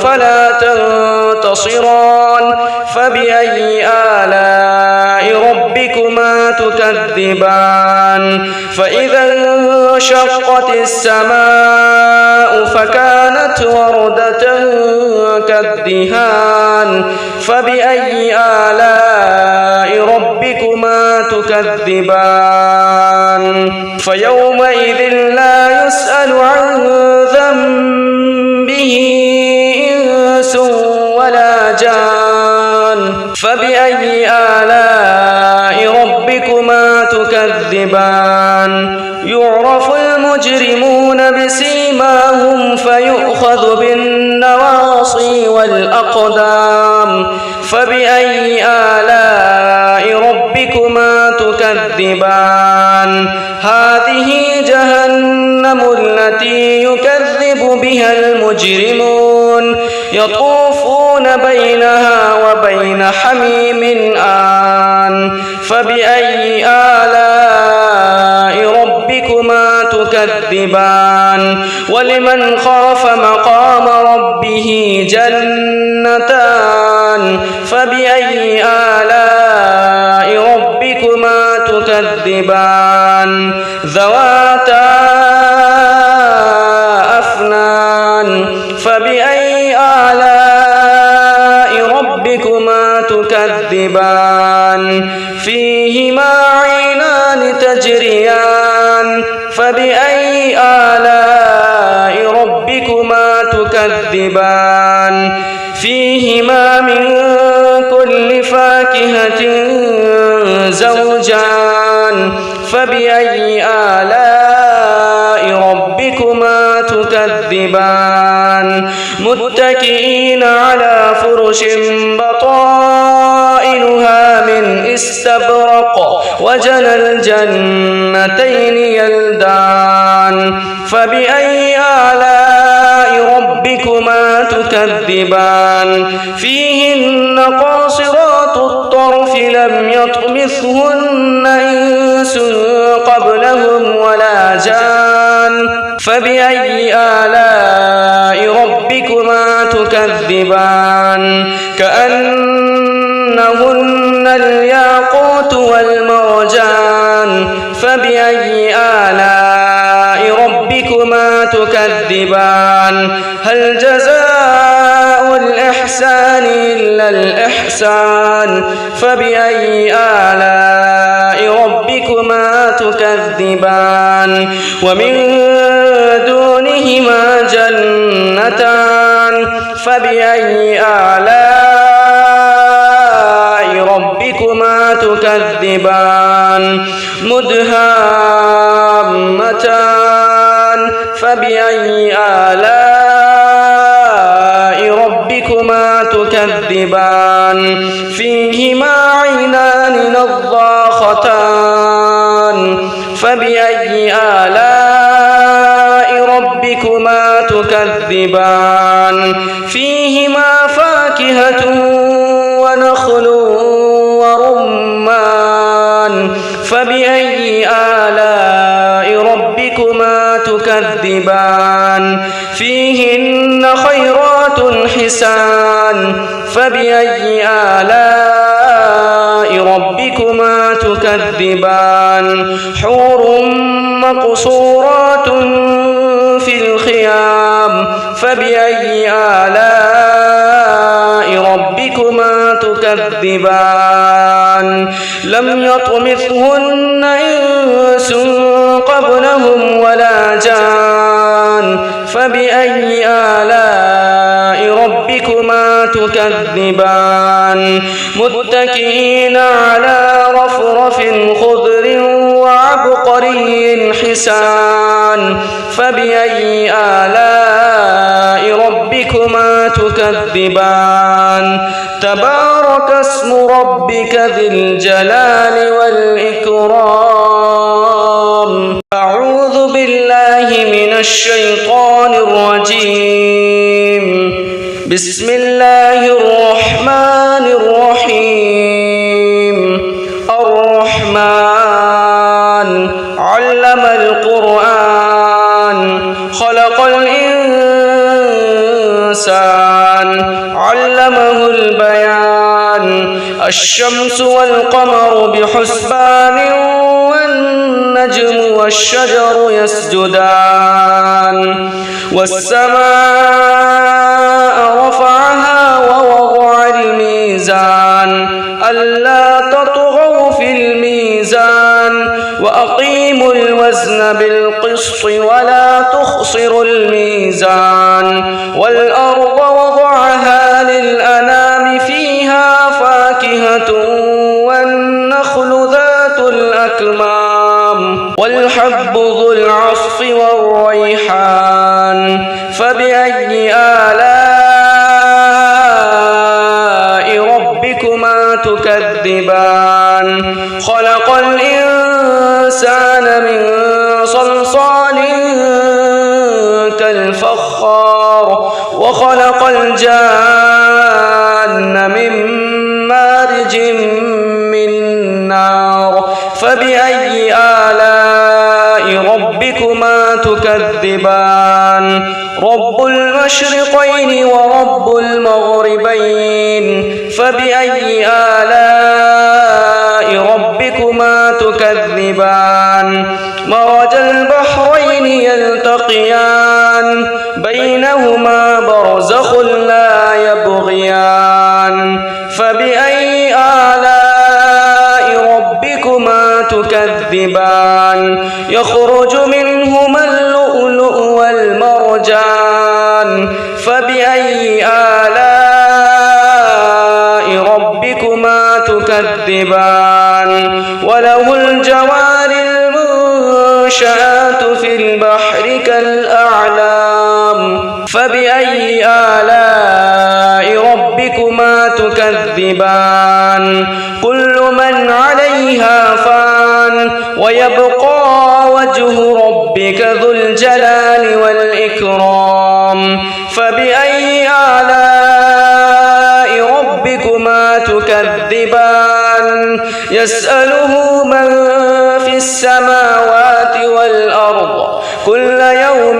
فلا تنتصران فبأي آلاء ربكما تكذبان فإذا انشقت السماء فكانت وردة كالدهان فبأي آلاء ربكما تكذبان فيومئذ لا يسأل عن ذنبه إنس ولا جان فبأي آلاء ربكما تكذبان يعرف المجرمون بسيماهم فيؤخذ بالنواصي والأقدام فبأي آلاء ربكما تكذبان هذه جهنم التي يكذب بها المجرمون يطوفون بينها وبين حميم آن فبأي آلاء ربكما تكذبان ولمن خاف مقام ربه جنتان فبأي آلاء ربكما تكذبان ذواتا أفنان فبأي آلاء ربكما تكذبان فيهما عينان تجريان فبأي آلاء ربكما تكذبان فيهما من كل فاكهة زوجان فبأي آلاء ربكما تكذبان متكئين على فرش بطائنها من استبرق وجنى الجنتين يلدان فبأي آلاء ربكما تكذبان فيهن قاصرات الطرف لم يطمثهن إنس قبلهم ولا جان فبأي آلاء ربكما تكذبان كأنهن الياقوت والمرجان فبأي آلاء ربكما تكذبان هل جزاء الإحسان إلا الإحسان فبأي آلاء ربكما تكذبان ومن دونهما جنتان فبأي آلاء ربكما تكذبان مدهامتان فبأي آلاء ربكما تكذبان فيهما عينان نضاختان فبأي آلاء ربكما تكذبان فيهما فاكهة ونخل ورمان فبأي آلاء ربكما تكذبان فيهن خيرات حسان فبأي آلاء ربكما تكذبان حور مقصورات في الخيام فبأي آلاء ربكما تكذبان الرحمن لم يطمثهن إنس قبلهم ولا جان فبأي آلاء ربكما تكذبان متكئين على رفرف خضر وعبقري حسان فبأي آلاء ربكما تكذبان تبارك اسم ربك ذي الجلال والإكرام أعوذ بالله من الشيطان الرجيم بسم الله الرحمن الرحيم الرحمن علم القرآن خلق الإنسان علمه البيان الشمس والقمر بحسبان والنجم والشجر يسجدان والسماء رفعها ووضع الميزان ألا تطغوا في الميزان وأقيموا الوزن بالقسط ولا تخسروا الميزان والأرض وضعها للأنام فيها فاكهة والنخل ذات الأكمام والحب ذو العصف والريحان فبأي آلاء ربكما تكذبان خلق الإنسان من صلصال كالفخار وخلق الجان من مارج من نار فبأي آلاء ربكما تكذبان رب المشرقين ورب المغربين فبأي آلاء ربكما تكذبان مرج البحرين يلتقيان بينهما برزخ لا يبغيان فبأي آلاء ربكما تكذبان يخرج منهما اللؤلؤ والمرجان فبأي آلاء ربكما تكذبان وله الجوار المنشآت في البحر كالأعلام فبأي آلاء ربكما تكذبان كل من عليها فان ويبقى وجه ربك ذو الجلال والإكرام فبأي آلاء ربكما تكذبان يسأله من في السماوات والأرض كل يوم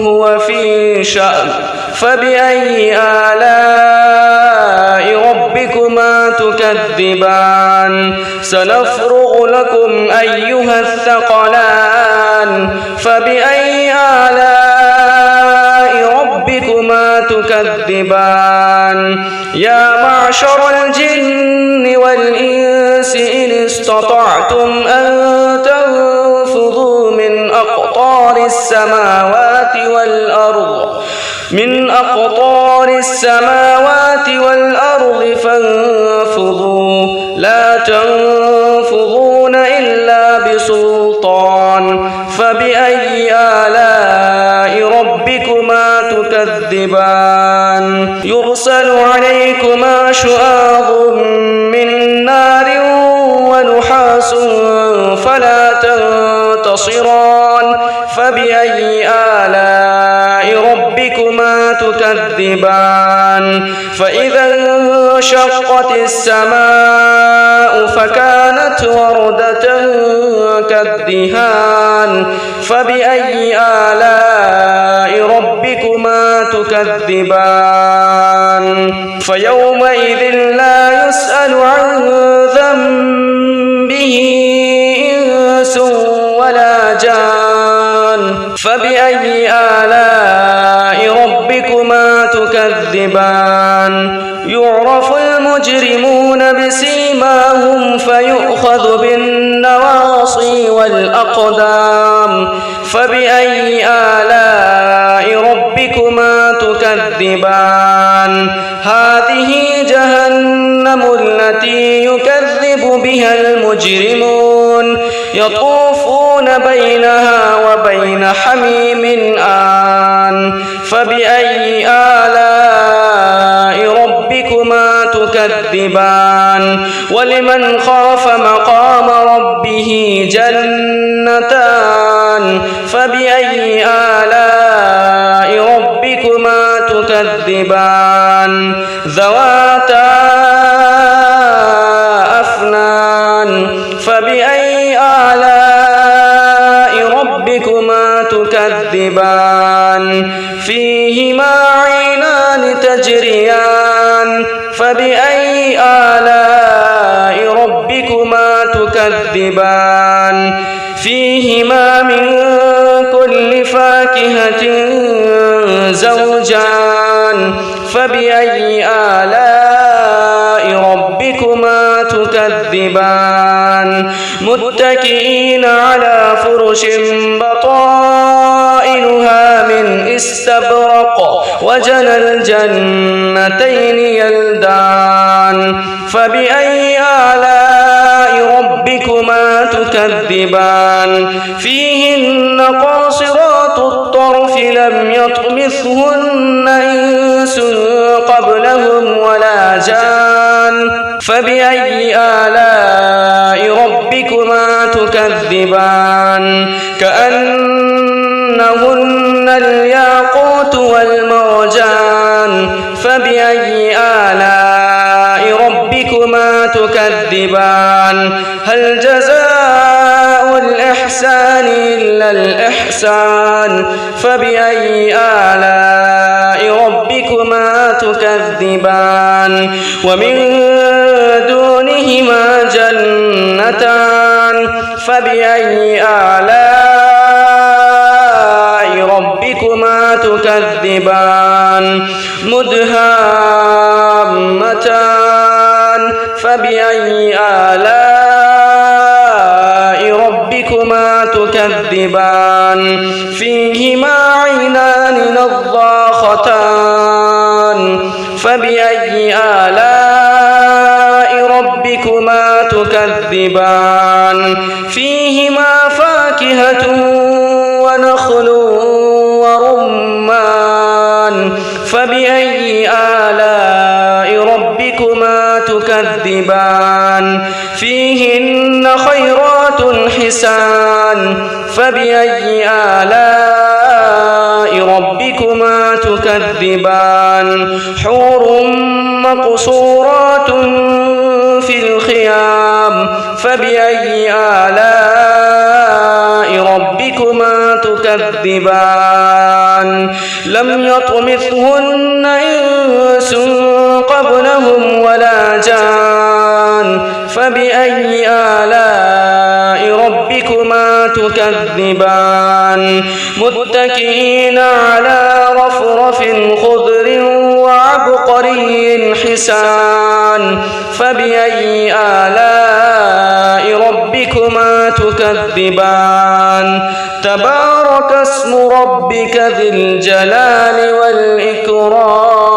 هو في شأن فبأي آلاء ربكما تكذبان سنفرغ لكم أيها الثقلان فبأي آلاء ربكما تكذبان يا معشر الجن والإنس إن استطعتم أن تنفذوا من أقطار السماوات والأرض فانفذوا لا تنفذون إلا بسلطان فبأي آلاء ربكما تكذبان يرسل عليكما شواظ من نار ونحاس فلا تنتصران فبأي آلاء ربكما تكذبان فإذا انشقت السماء فكانت وردة كالدهان فبأي آلاء ربكما تكذبان فيومئذ لا يسأل عن ذنبه إنس ولا جان فبأي آلاء ربكما تكذبان يعرف المجرمون بسيماهم فيؤخذ بالنواصي والأقدام فبأي آلاء ربكما تكذبان هذه جهنم التي يكذب بها المجرمون يطوفون بينها وبين حميم آن فبأي آلاء ربكما تكذبان ولمن خاف مقام ربه جنتان فبأي آلاء ربكما تكذبان ذواتا أفنان فبأي آلاء ربكما تكذبان فيهما عينان تجريان فبأي آلاء ربكما تكذبان فيهما من كل فاكهة زوجان فبأي آلاء ربكما تكذبان متكئين على فرش بطائنها من استبرق وجنى الجنتين يلدان فبأي آلاء ربكما تكذبان فيهن قاصرات الطرف لم يطمثهن إنس قبلهم ولا جان فبأي آلاء ربكما تكذبان كأنهن الياقوت والمرجان فبأي آلاء ربكما تكذبان هل جزاء الإحسان إلا الإحسان فبأي آلاء ربكما تكذبان ومن دونهما جنتان فبأي آلاء ربكما تكذبان مدهامتان فبأي آلاء ربكما تكذبان فيهما عينان نضاختان فبأي آلاء ربكما تكذبان فيهما فاكهة ونخل ورمان فبأي آلاء ربكما تكذبان فيهن خيرات حسان فبأي آلاء ربكما تكذبان حور مقصورات في الخيام فبأي آلاء ربكما تكذبان لم يطمثهن إنس قبلهم ولا جان فبأي آلاء ربكما تكذبان متكئين على رفرف خضر وعبقري حسان فبأي آلاء ربكما تكذبان تبارك اسم ربك ذي الجلال والإكرام